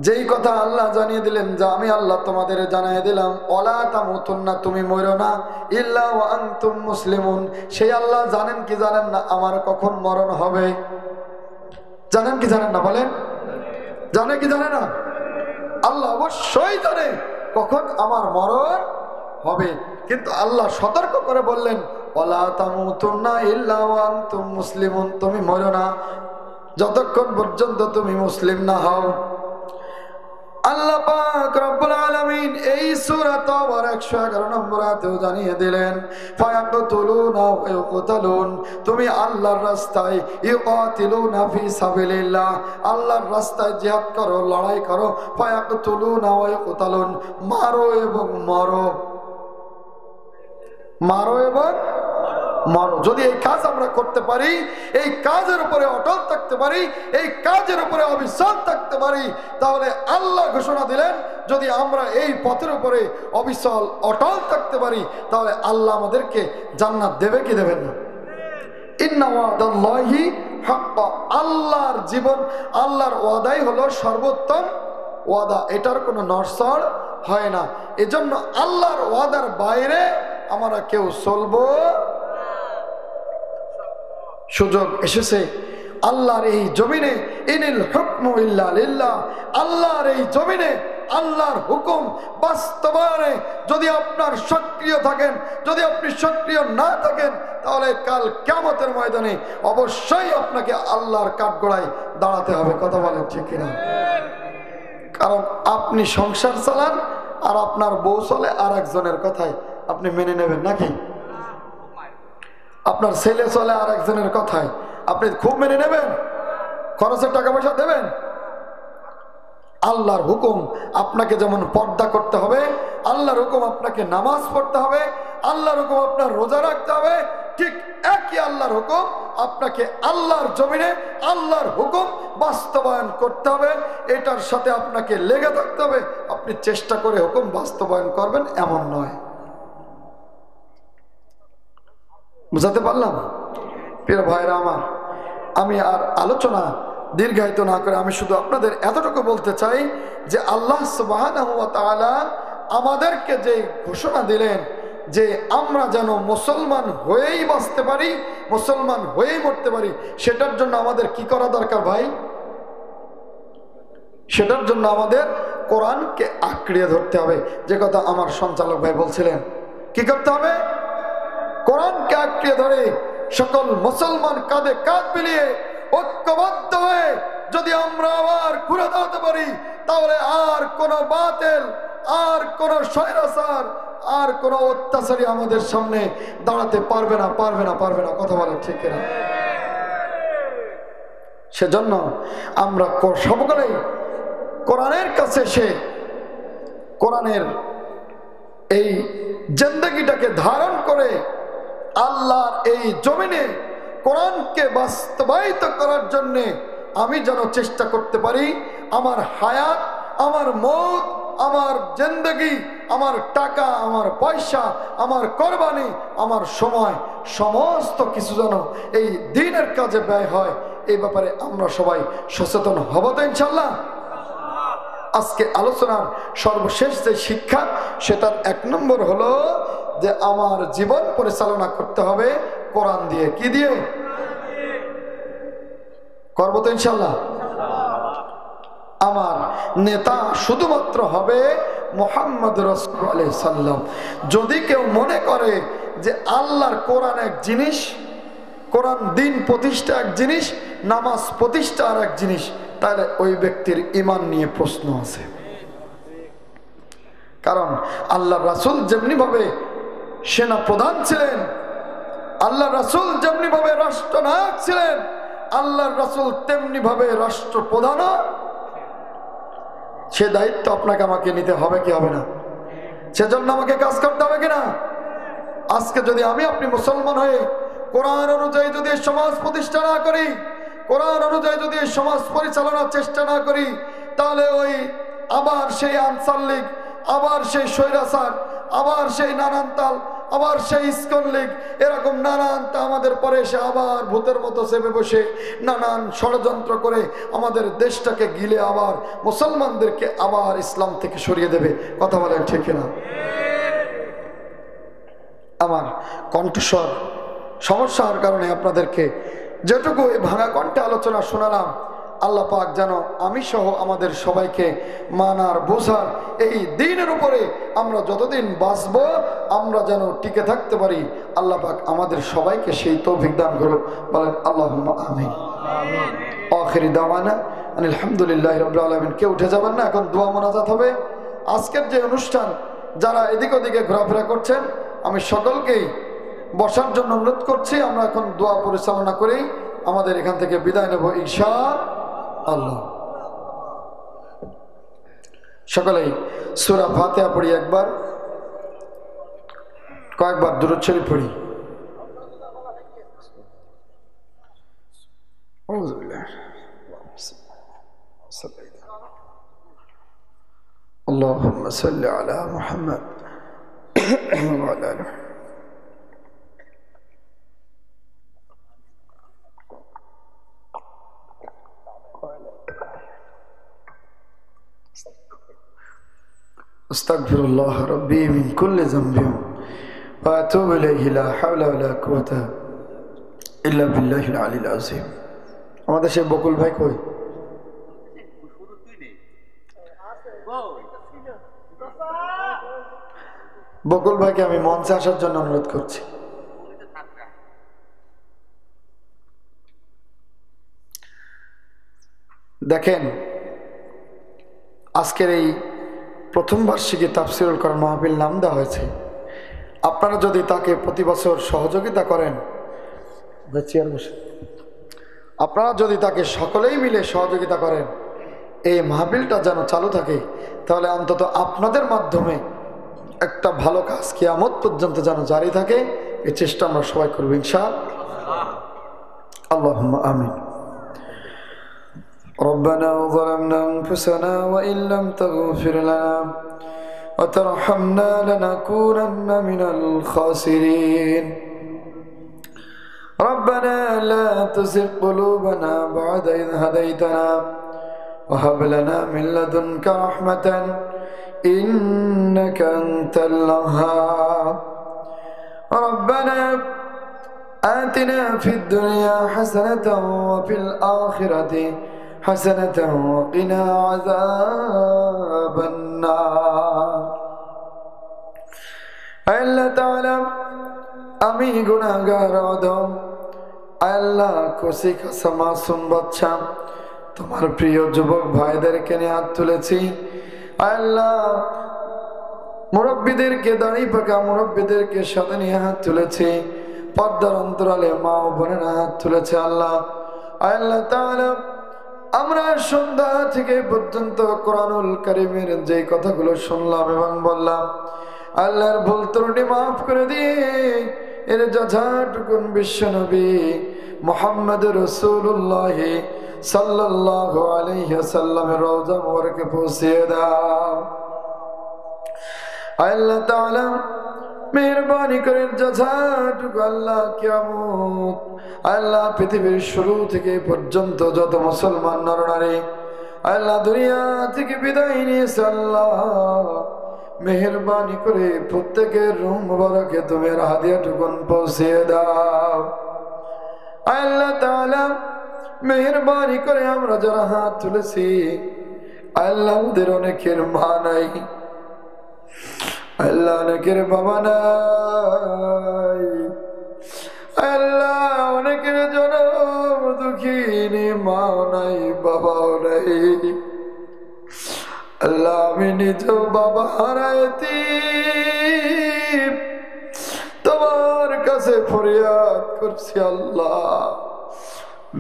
যেই কথা আল্লাহ জানিয়ে দিলেন, যে আমি আল্লাহ তোমাদের জানিয়ে দিলাম, ওয়ালা তামুতুন্না, তুমি মরো না, ইল্লা ওয়া আনতুম মুসলিমুন, সেই আল্লাহ জানেন কি জানেন না আমার কখন মরণ হবে? জানেন কি জানেন না? বলেন, জানে কি জানে না? আল্লাহ অবশ্যই জানে কখন আমার মরণ হবে, কিন্তু আল্লাহ সতর্ক করে বললেন, ওয়ালা তামুতুন্না ইল্লা ওয়া আনতুম মুসলিমুন, তুমি মরো না যতক্ষণ পর্যন্ত তুমি মুসলিম না হও। আল্লাহ পাক রব্বুল আলামিন এই সূরা তাওবার 111 নম্বর আয়াতেও জানিয়ে দিলেন, ফায়াকতুলুনা ওয়া ইউকতালুন, তুমি আল্লাহর রাস্তায়, ইউকাতিলুনা ফি সাবিলিল্লাহ, আল্লাহর রাস্তায় জিহাদ করো, লড়াই করো, ফায়াকতুলুনা ওয়া ইউকতালুন, মারো এবং মরো, মারো এবং মরো। যদি এই কাজ আমরা করতে পারি, এই কাজের উপরে অটল থাকতে পারি, এই কাজের উপরে অবিচল থাকতে পারি, তাহলে আল্লাহ ঘোষণা দিলেন যদি আমরা এই পথের উপরে অবিচল অটল থাকতে পারি, তাহলে আল্লাহ আমাদেরকে জান্নাত দেবে কি দেবেন না? ইন্না ওয়াদাল্লাহি হাক্ক, আল্লাহর জীবন, আল্লাহর ওয়াদাই হলো সর্বোত্তম ওয়াদা, এটার কোনো নড়চড় হয় না। এজন্য আল্লাহর ওয়াদার বাইরে আমরা কেউ চলবো। সুযোগ এসেছে আল্লাহর এই জমিনে, ইনিল হুকমু ইল্লা লিল্লাহ, আল্লাহর এই জমিনে আল্লাহর হুকুম বাস্তবায়নে যদি আপনার সক্রিয় থাকেন, যদি আপনি সক্রিয় না থাকেন, তাহলে কাল কিয়ামতের ময়দানে অবশ্যই আপনাকে আল্লাহর কাঠগড়ায় দাঁড়াতে হবে। কথা বলেন ঠিক কিনা? কারণ আপনি সংসার চালান আর আপনার বউ চলে আর একজনের কথায়, আপনি মেনে নেবেন নাকি? আপনার ছেলে চলে আর একজনের কথায়, আপনি খুব মেনে নেবেন? খরচের টাকা পয়সা দেবেন? আল্লাহর হুকুম আপনাকে যেমন পর্দা করতে হবে, আল্লাহর হুকুম আপনাকে নামাজ পড়তে হবে, আল্লাহর হুকুম আপনার রোজা রাখতে হবে, ঠিক একই আল্লাহর হুকুম আপনাকে আল্লাহর জমিনে আল্লাহর হুকুম বাস্তবায়ন করতে হবে। এটার সাথে আপনাকে লেগে থাকতে হবে। আপনি চেষ্টা করে হুকুম বাস্তবায়ন করবেন এমন নয়। বুঝাতে পারলাম? প্রিয় ভাইরা আমার, আমি আর আলোচনা দীর্ঘায়িত না করে আমি শুধু আপনাদের এতটুকু বলতে চাই যে আল্লাহ সুবহানাহু ওয়া তাআলা আমাদেরকে যে ঘোষণা দিলেন যে আমরা যেন মুসলমান হয়েই বাঁচতে পারি, মুসলমান হয়েই মরতে পারি, সেটার জন্য আমাদের কি করা দরকার ভাই? সেটার জন্য আমাদের কোরআনকে আঁকড়িয়ে ধরতে হবে। যে কথা আমার সঞ্চালক ভাই বলছিলেন, কি করতে হবে? কোরআনকে আঁকড়িয়ে ধরে সকল মুসলমান কাঁধে কাঁধ মিলিয়ে ঐক্যবদ্ধ হয়ে যদি আমরা আবার ঘুরে দাঁড়াতে পারি, তাহলে আর কোন বাতিল, আর কোন স্বৈরাচার, আর কোন অত্যাচারী আমাদের সামনে দাঁড়াতে পারবে না, পারবে না, পারবে না। কথা বলেন ঠিক কিনা? সেজন্য আমরা সকলেই কোরআনের কাছে সে কোরআনের এই জিন্দেগিটাকে ধারণ করে আল্লাহর এই জমিনে কোরআনকে বাস্তবায়িত করার জন্য আমি যেন চেষ্টা করতে পারি। আমার হায়াত, আমার মৌত, আমার জিন্দেগি, আমার টাকা, আমার পয়সা, আমার কোরবানি, আমার সময়, সমস্ত কিছু যেন এই দ্বীনের কাজে ব্যয় হয়, এই ব্যাপারে আমরা সবাই সচেতন হব তো ইনশাল্লাহ। আজকে আলোচনার সর্বশেষ যে শিক্ষা, সেটার 1 নম্বর হলো যে আমার জীবন পরিচালনা করতে হবে কোরআন দিয়ে। কি দিয়ে করবো তো ইনশাল্লাহ? আমার নেতা শুধুমাত্র হবে মুহাম্মদ রাসূলুল্লাহ সাল্লাল্লাহু আলাইহি সাল্লাম। যদি কেউ মনে করে যে আল্লাহর কোরআন এক জিনিস, কোরআন দিন প্রতিষ্ঠা এক জিনিস, নামাজ প্রতিষ্ঠা আর এক জিনিস, তাহলে ওই ব্যক্তির ঈমান নিয়ে প্রশ্ন আছে। কারণ আল্লাহ রাসূল যেমনি ভাবে সেনা প্রধান ছিলেন, আল্লাহ রাসূল যেমনি ভাবে রাষ্ট্রনায়ক ছিলেন, আল্লাহর রাসূল তেমনি ভাবে রাষ্ট্রপ্রধানও। সে দায়িত্ব আপনাকে আমাকে নিতে হবে কি হবে না? সেজন্য আমাকে কাজ করতে হবে কিনা? আজকে যদি আমি আপনি মুসলমান হয়ে কোরআন অনুযায়ী যদি সমাজ প্রতিষ্ঠা না করি, কোরআন অনুযায়ী যদি সমাজ পরিচালনার চেষ্টা না করি, তাহলে ওই আবার সেই আনসার লীগ, আবার সেই স্বৈরাচার, আবার সেই নানান তাল, আবার সেই ইসকন লীগ, এরকম নানানটা আমাদের পরে এসে আবার ভূতের মতো চেপে বসে নানান ষড়যন্ত্র করে আমাদের দেশটাকে গিলে আবার মুসলমানদেরকে আবার ইসলাম থেকে সরিয়ে দেবে। কথা বলেন ঠিক না? আমার কণ্ঠস্বর সমস্যার কারণে আপনাদেরকে যেটুকু ভাঙা কণ্ঠে আলোচনা শোনালাম, আল্লাহ পাক যেন আমি সহ আমাদের সবাইকে মানার বোঝার এই দিনের উপরে আমরা যতদিন বাঁচব আমরা যেন টিকে থাকতে পারি। আল্লাহ পাক আমাদের সবাইকে সেই তৌফিক দান করুন। বলেন আল্লাহুম্মা আমিন। আখিরি দাওয়ানা আলহামদুলিল্লাহি রাব্বিল আলামিন। কেউ উঠে যাবেন না, এখন দোয়া মোনাজাত হবে। আজকের যে অনুষ্ঠান, যারা এদিক ওদিকে ঘোরাফেরা করছেন, আমি সকলকেই বসার জন্য অনুরোধ করছি। আমরা এখন দোয়া পরিচালনা করেই আমাদের এখান থেকে বিদায় নেব ইনশাআল্লাহ। সকলেই সূরা ফাতিহা পড়ি, একবার কয়েকবার দুরূদ শরীফ পড়ি। আল্লাহুম্মা সাল্লি আলা মুহাম্মাদ ওয়া আলা আলি আস্তাগফিরুল্লাহ রাব্বি মিন কুল্লি যামবিন ওয়া আতুবু ইলাইহি লা হাওলা ওয়া লা কুওয়াতা ইল্লা বিল্লাহিল আলিয়্যিল আযীম। আমাদের সেই বকুল ভাই কই? বকুল ভাইকে আমি মঞ্চে আসার জন্য অনুরোধ করছি। দেখেন, আজকের এই প্রথম বার্ষিকী তাফসীরুল কোরআন মাহফিল নাম দেওয়া হয়েছে। আপনারা যদি তাকে প্রতি বছর সহযোগিতা করেন, আপনারা যদি তাকে সকলেই মিলে সহযোগিতা করেন, এই মাহফিলটা যেন চালু থাকে, তাহলে অন্তত আপনাদের মাধ্যমে একটা ভালো কাজ কিয়ামত পর্যন্ত যেন জারি থাকে, এই চেষ্টা আমরা সবাই করব ইনশাআল্লাহ। আল্লাহুম্মা আমিন। ربنا ظلمنا أنفسنا وإن لم تغفر لنا وترحمنا لنكونن من الخاسرين. ربنا لا تزغ قلوبنا بعد إذ هديتنا وهب لنا من لدنك رحمة إنك أنت الوهاب. ربنا آتنا في الدنيا حسنة وفي الآخرة حسنة وقنا عذاب النار. আল্লাহ তাআলা, আমি গুনাহগার আদম, আল্লাহ কোসি কাসা মাসুম বাচ্চা তোমার প্রিয় যুবক ভাইদেরকে নিয়ে হাত তুলেছি। আল্লাহ মুরব্বীদেরকে, দাড়ি পাকা মুরব্বীদেরকে সাথে নিয়ে হাত তুলেছি। পর্দার অন্তরালে মা ও বোনেরা হাত তুলেছে। আল্লাহ তাআলা, আমরা সন্ধ্যা থেকে পর্যন্ত কোরআনুল কারীমের যে কথাগুলো শুনলাম এবং বললাম, আল্লাহর ভুল ত্রুটি মাফ করে দিয়ে এর যথাটুকুন বিশ্বনবী মুহাম্মদুর রাসূলুল্লাহ সাল্লাল্লাহু আলাইহি ওয়াসাল্লামের রওজা মুবারকে পৌঁছিয়ে দাও। আল্লাহ তাআলা মেহেরবানি করে যথাটুকু আল্লাহ কিয়ামত আল্লাহ পৃথিবীর শুরু থেকে পর্যন্ত যত মুসলমান নরনারী আল্লাহ দুনিয়া থেকে বিদায় নিয়েছে, আল্লাহ মেহেরবানি করে প্রত্যেকের রূহ মুবারকে তুমি হাদিয়াটুকুন পৌঁছিয়ে দাও। আল্লাহ তাআলা মেহেরবানি করে আমরা যারা হাত তুলেছি, আল্লাহ আমাদের অনেকের মা নাই, আল্লাহ অনেকের বাবা নাই, আল্লাহ অনেকের জনম দুঃখিনী মাও নাই, বাবাও নাই। আল্লাহ আমি নিজেও বাবা হারাইতি, তোমার কাছে ফরিয়াদ করছি, আল্লাহ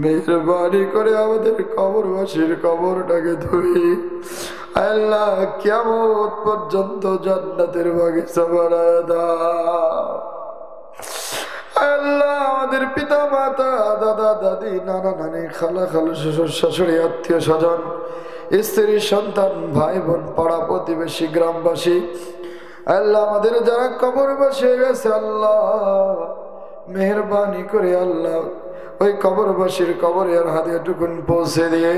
মেহেরবানি করে আমাদের কবরবাসীর কবরটাকে ধুই, আল্লাহ কিয়ামত পর্যন্ত জান্নাতের বাগিচা বানায় দাও। আল্লাহ আমাদের পিতা মাতা দাদা দাদি নানা নানি খালা খালু শ্বশুর শাশুড়ি আত্মীয় স্বজন স্ত্রী সন্তান ভাই বোন পাড়া প্রতিবেশী গ্রামবাসী আল্লাহ আমাদের যারা কবরবাসী গেছে, আল্লাহ মেহেরবানি করে আল্লাহ ওই কবরবাসীর কবরে আর হাদিয়াটুকুন পৌঁছে দিয়ে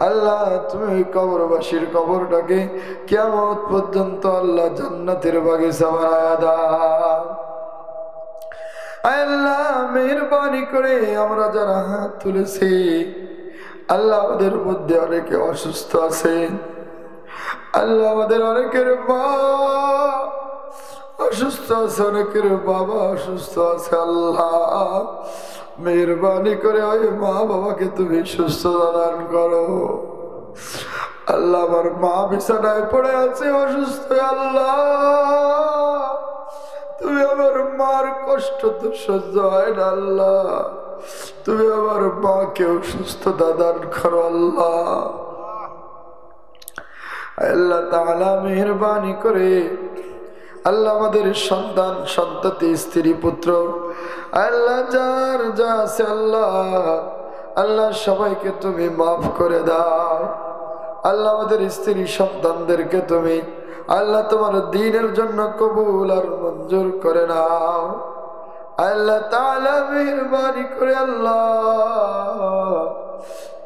আল্লাহ তুমি ওই কবরবাসীর কবরটাকে কিয়ামত পর্যন্ত আল্লাহ জান্নাতের বাগিচা বানায়া দাও। আল্লাহ মেহেরবানি করে আমরা যারা হাত তুলেছি, আল্লাহ আমাদের মধ্যে অনেকে অসুস্থ আছে, আল্লাহ আমাদের অনেকের মা অসুস্থ আছে, অনেকের বাবা অসুস্থ আছে, আল্লাহ মেহেরবানি করে ওই মা বাবাকে তুমি সুস্থতা দান করো। আল্লাহ আমার মা বিছানায় পড়ে আছে অসুস্থ, আল্লাহ তুমি আমার মার কষ্ট তো সহ্য হয় না, আল্লাহ তুমি আমার মাকেও সুস্থতা দান করো। আল্লাহ আল্লাহ তাআলা মেহেরবানি করে আল্লাহ আমাদের সন্তান সন্ততি স্ত্রী পুত্র আল্লাহ যার যা আছে, আল্লাহ আল্লাহ সবাইকে তুমি মাফ করে দাও। আল্লাহ আমাদের স্ত্রী সন্তানদেরকে তুমি আল্লাহ তোমার দ্বীনের জন্য কবুল আর মঞ্জুর করে নাও। আল্লাহ তাআলা মেহেরবানি করে আল্লাহ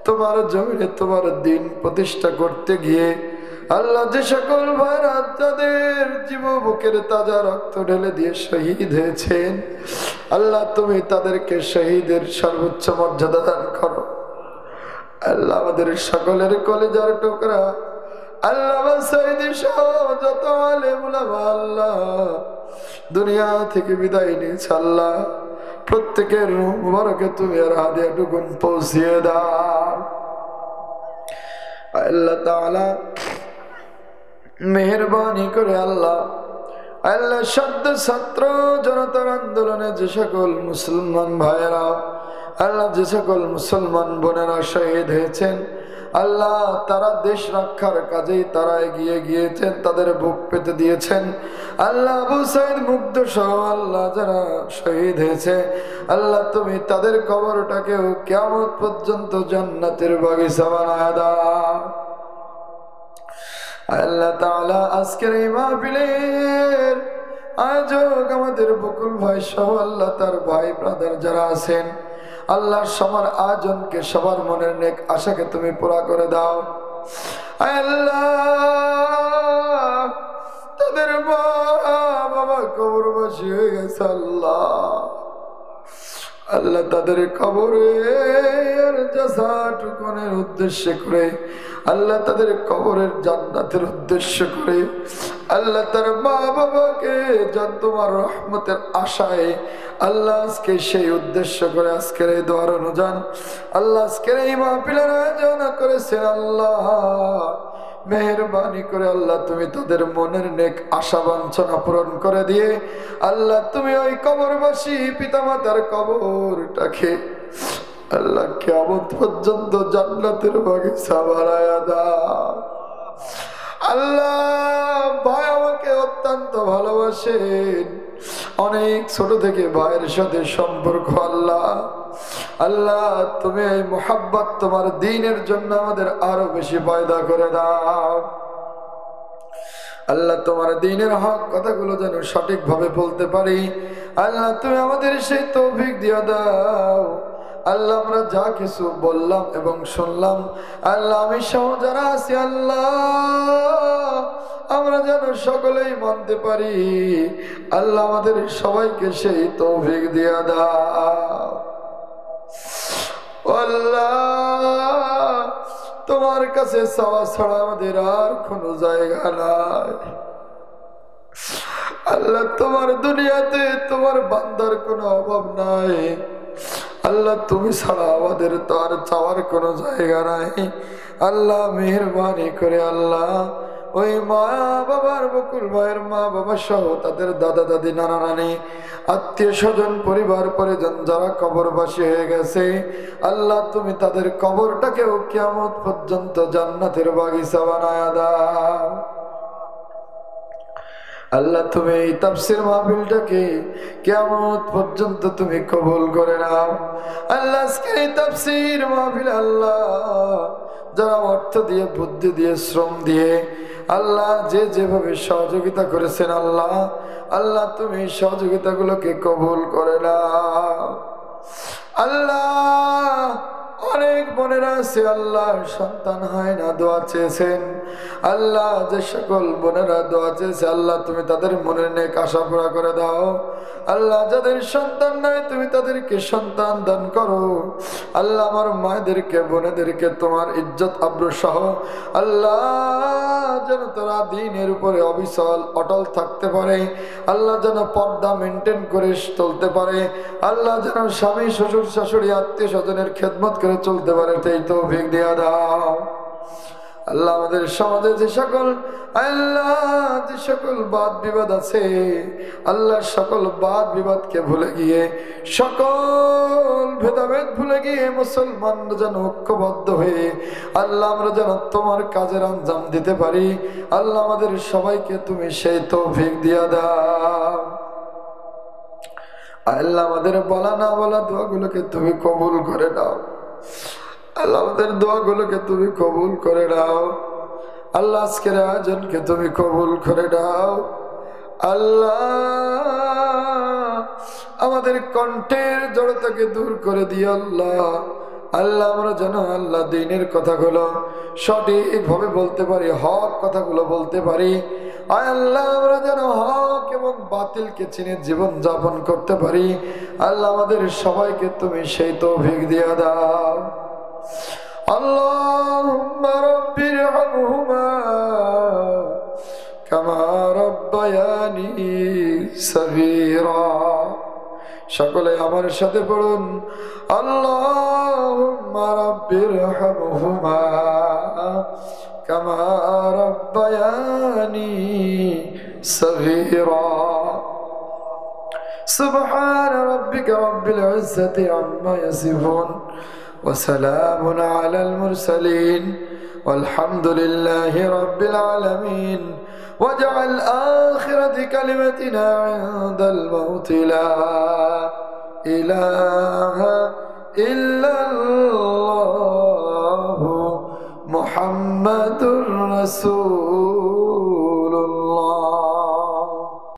তোমার জমিনে তোমার দ্বীন প্রতিষ্ঠা করতে গিয়ে আল্লাহ যে সকল ভাইরা যাদের জীব বুকের তাজা রক্ত ঢেলে দিয়ে শহীদ হয়েছেন, আল্লাহ তুমি তাদেরকে শহীদের সর্বোচ্চ মর্যাদা দান করো। আল্লাহ আমাদের সকলের কলিজার টুকরা আল্লাহ সাইদি সহ যত আলেম উলামা আল্লাহ দুনিয়া থেকে বিদায় নিয়েছে, আল্লাহ প্রত্যেকের রূহ মুবারকে তুমি আর হাদিয়াটুকুন পৌঁছিয়ে দাও। আল্লাহ তাআলা মেহেরবানি করে আল্লাহ আল্লাহ শব্দ ছাত্র জনতার আন্দোলনে যে সকল মুসলমান ভাইয়েরা আল্লাহ যে সকল মুসলমান বোনেরা শহীদ হয়েছেন, আল্লাহ তারা দেশ রক্ষার কাজেই তারা এগিয়ে গিয়েছেন, তাদের বুক পেতে দিয়েছেন। আল্লাহ আবু সাইদ মুগ্ধ সহ আল্লাহ যারা শহীদ হয়েছে, আল্লাহ তুমি তাদের কবরটাকেও কিয়ামত পর্যন্ত জান্নাতের বাগিচা বানায়া দাও। আল্লাহ তাআলা আজকের এই মাহফিলের আয়োজক আমাদের বকুল ভাই সহ আল্লাহ তার ভাই ব্রাদার যারা আছেন, আল্লাহ সবার আয়োজনকে সবার মনের নেক আশাকে তুমি পুরা করে দাও। আল্লাহ তাদের মা বাবা কবরবাসী হয়ে গেছে, আল্লাহ আল্লাহ তাদের কবরের জাযাটুকুনের উদ্দেশ্য করে আল্লাহ তাদের কবরের জান্নাতের উদ্দেশ্য করে আল্লাহ তার মা বাবাকে জান তোমার রহমতের আশায় আল্লাহ আজকে সেই উদ্দেশ্য করে আজকের এই দোয়ার অনুযান আল্লাহ আজকের এই মাহফিলের আয়োজন করেছেন। আল্লাহ মেহেরবানি করে আল্লাহ তুমি তাদের মনের নেক আশা বাঞ্ছনা পূরণ করে দিয়ে আল্লাহ তুমি ওই কবরবাসী পিতামাতার কবরটাকে আল্লাহ কিয়ামত পর্যন্ত জান্নাতের বাগিচা বানায়া দাও। আল্লাহ ভাই আমাকে অত্যন্ত ভালোবাসেন, অনেক ছোট থেকে ভাইয়ের সাথে সম্পর্ক। আল্লাহ আল্লাহ তুমি এই মোহাব্বত তোমার দ্বীনের জন্য আমাদের আরো বেশি পয়দা করে দাও। আল্লাহ তোমার দ্বীনের হক কথাগুলো যেন সঠিকভাবে বলতে পারি। আল্লাহ তুমি আমাদের সেই তৌফিক দিয়ে দাও। আল্লাহ আমরা যা কিছু বললাম এবং শুনলাম, আল্লাহ আমি সহ যারা আছি, আল্লাহ আমরা যেন সকলেই মানতে পারি। আল্লাহ আমাদের সবাইকে সেই তৌফিক দিয়ে দাও। আল্লাহ তোমার কাছে চাওয়া ছাড়া আমাদের আর কোনো জায়গা নাই। আল্লাহ তোমার দুনিয়াতে তোমার বান্দার কোনো অভাব নাই। আল্লাহ তুমি ছাড়া আমাদের তো আর চাওয়ার কোনো জায়গা নাই। আল্লাহ মেহেরবানি করে আল্লাহ ওই মা বাবার, বকুল ভাইয়ের মা বাবা সহ তাদের দাদা দাদি নানা নানি আত্মীয় স্বজন পরিবার পরিজন যারা কবরবাসী হয়ে গেছে, আল্লাহ তুমি তাদের কবরটাকেও কিয়ামত পর্যন্ত জান্নাতের বাগিচা বানায়া দাও। আল্লাহ তুমি এই তাফসীর মাহফিলটাকে কিয়ামত পর্যন্ত তুমি কবুল করে নাও। আল্লাহ আজকের এই তাফসীর মাহফিল আল্লাহ যারা অর্থ দিয়ে, বুদ্ধি দিয়ে, শ্রম দিয়ে, আল্লাহ যে যেভাবে সহযোগিতা করেছেন, আল্লাহ আল্লাহ তুমি সহযোগিতাগুলোকে কবুল করে নাও। আল্লাহ অনেক বোনেরা আছে আল্লাহ সন্তান হয় না, দোয়া চেয়েছেন। আল্লাহ যে সকল বোনেরা দোয়া চেয়েছে, আল্লাহ তুমি তাদের মনের নেক আশা পুরা করে দাও। আল্লাহ যাদের সন্তান নাই তুমি তাদেরকে সন্তান দান করো। আল্লাহ আমার মায়েদেরকে, বোনেদেরকে তোমার ইজ্জত আব্রু সহ আল্লাহ যেন তারা দ্বীনের উপরে অবিচল অটল থাকতে পারে। আল্লাহ যেন পর্দা মেনটেন করে চলতে পারে। আল্লাহ যেন স্বামী শ্বশুর শাশুড়ি আত্মীয় স্বজনের খেদমত করে চলতে পারে, সেই তৌফিক দিয়া দাও। আল্লাহ আমাদের সমাজে যে সকল বাদ বিবাদ আছে, আল্লাহ সকল বাদ বিবাদকে ভুলে গিয়ে, সকল ভেদাভেদ ভুলে গিয়ে মুসলমান যেন ঐক্যবদ্ধ হয়ে আল্লাহ আমরা যেন তোমার কাজের আঞ্জাম দিতে পারি। আল্লাহ আমাদের সবাইকে তুমি সেই তৌফিক দিয়া দাও। আল্লাহ আমাদের বলা না বলা দোয়াগুলোকে তুমি কবুল করে নাও। আল্লাহ আমাদের দোয়াগুলোকে তুমি কবুল করে নাও। আল্লাহ আজকের আয়োজনকে তুমি কবুল করে নাও। আল্লাহ আমাদের কণ্ঠের জড়তাকে দূর করে দিও। আল্লাহ আল্লাহ আমরা যেন আল্লাহ দ্বীনের কথাগুলো সঠিকভাবে বলতে পারি, হক কথাগুলো বলতে পারি। আল্লাহ আমরা যেন হক এবং বাতিলকে চিনে জীবন যাপন করতে পারি। আল্লাহ আমাদের সবাইকে তুমি সেই তৌফিক দিয়ে দাও। আল্লাহুম্মা রাব্বিরহামহুমা কামা রাব্বায়ানি সগীরা। সকলে আমার সাথে পড়ুন, আল্লাহুম্মা রাব্বিরহামহুমা কামা রাব্বায়ানি সগীরা। সুবহান রাব্বিকা রাব্বিল ইজ্জাতি আম্মা ইয়াসিফুন ওয়া সালামুন আলাল মুরসালিন والحمد لله رب العالمين. واجعل آخرة كلمتنا عند الموت لا إله إلا الله محمد رسول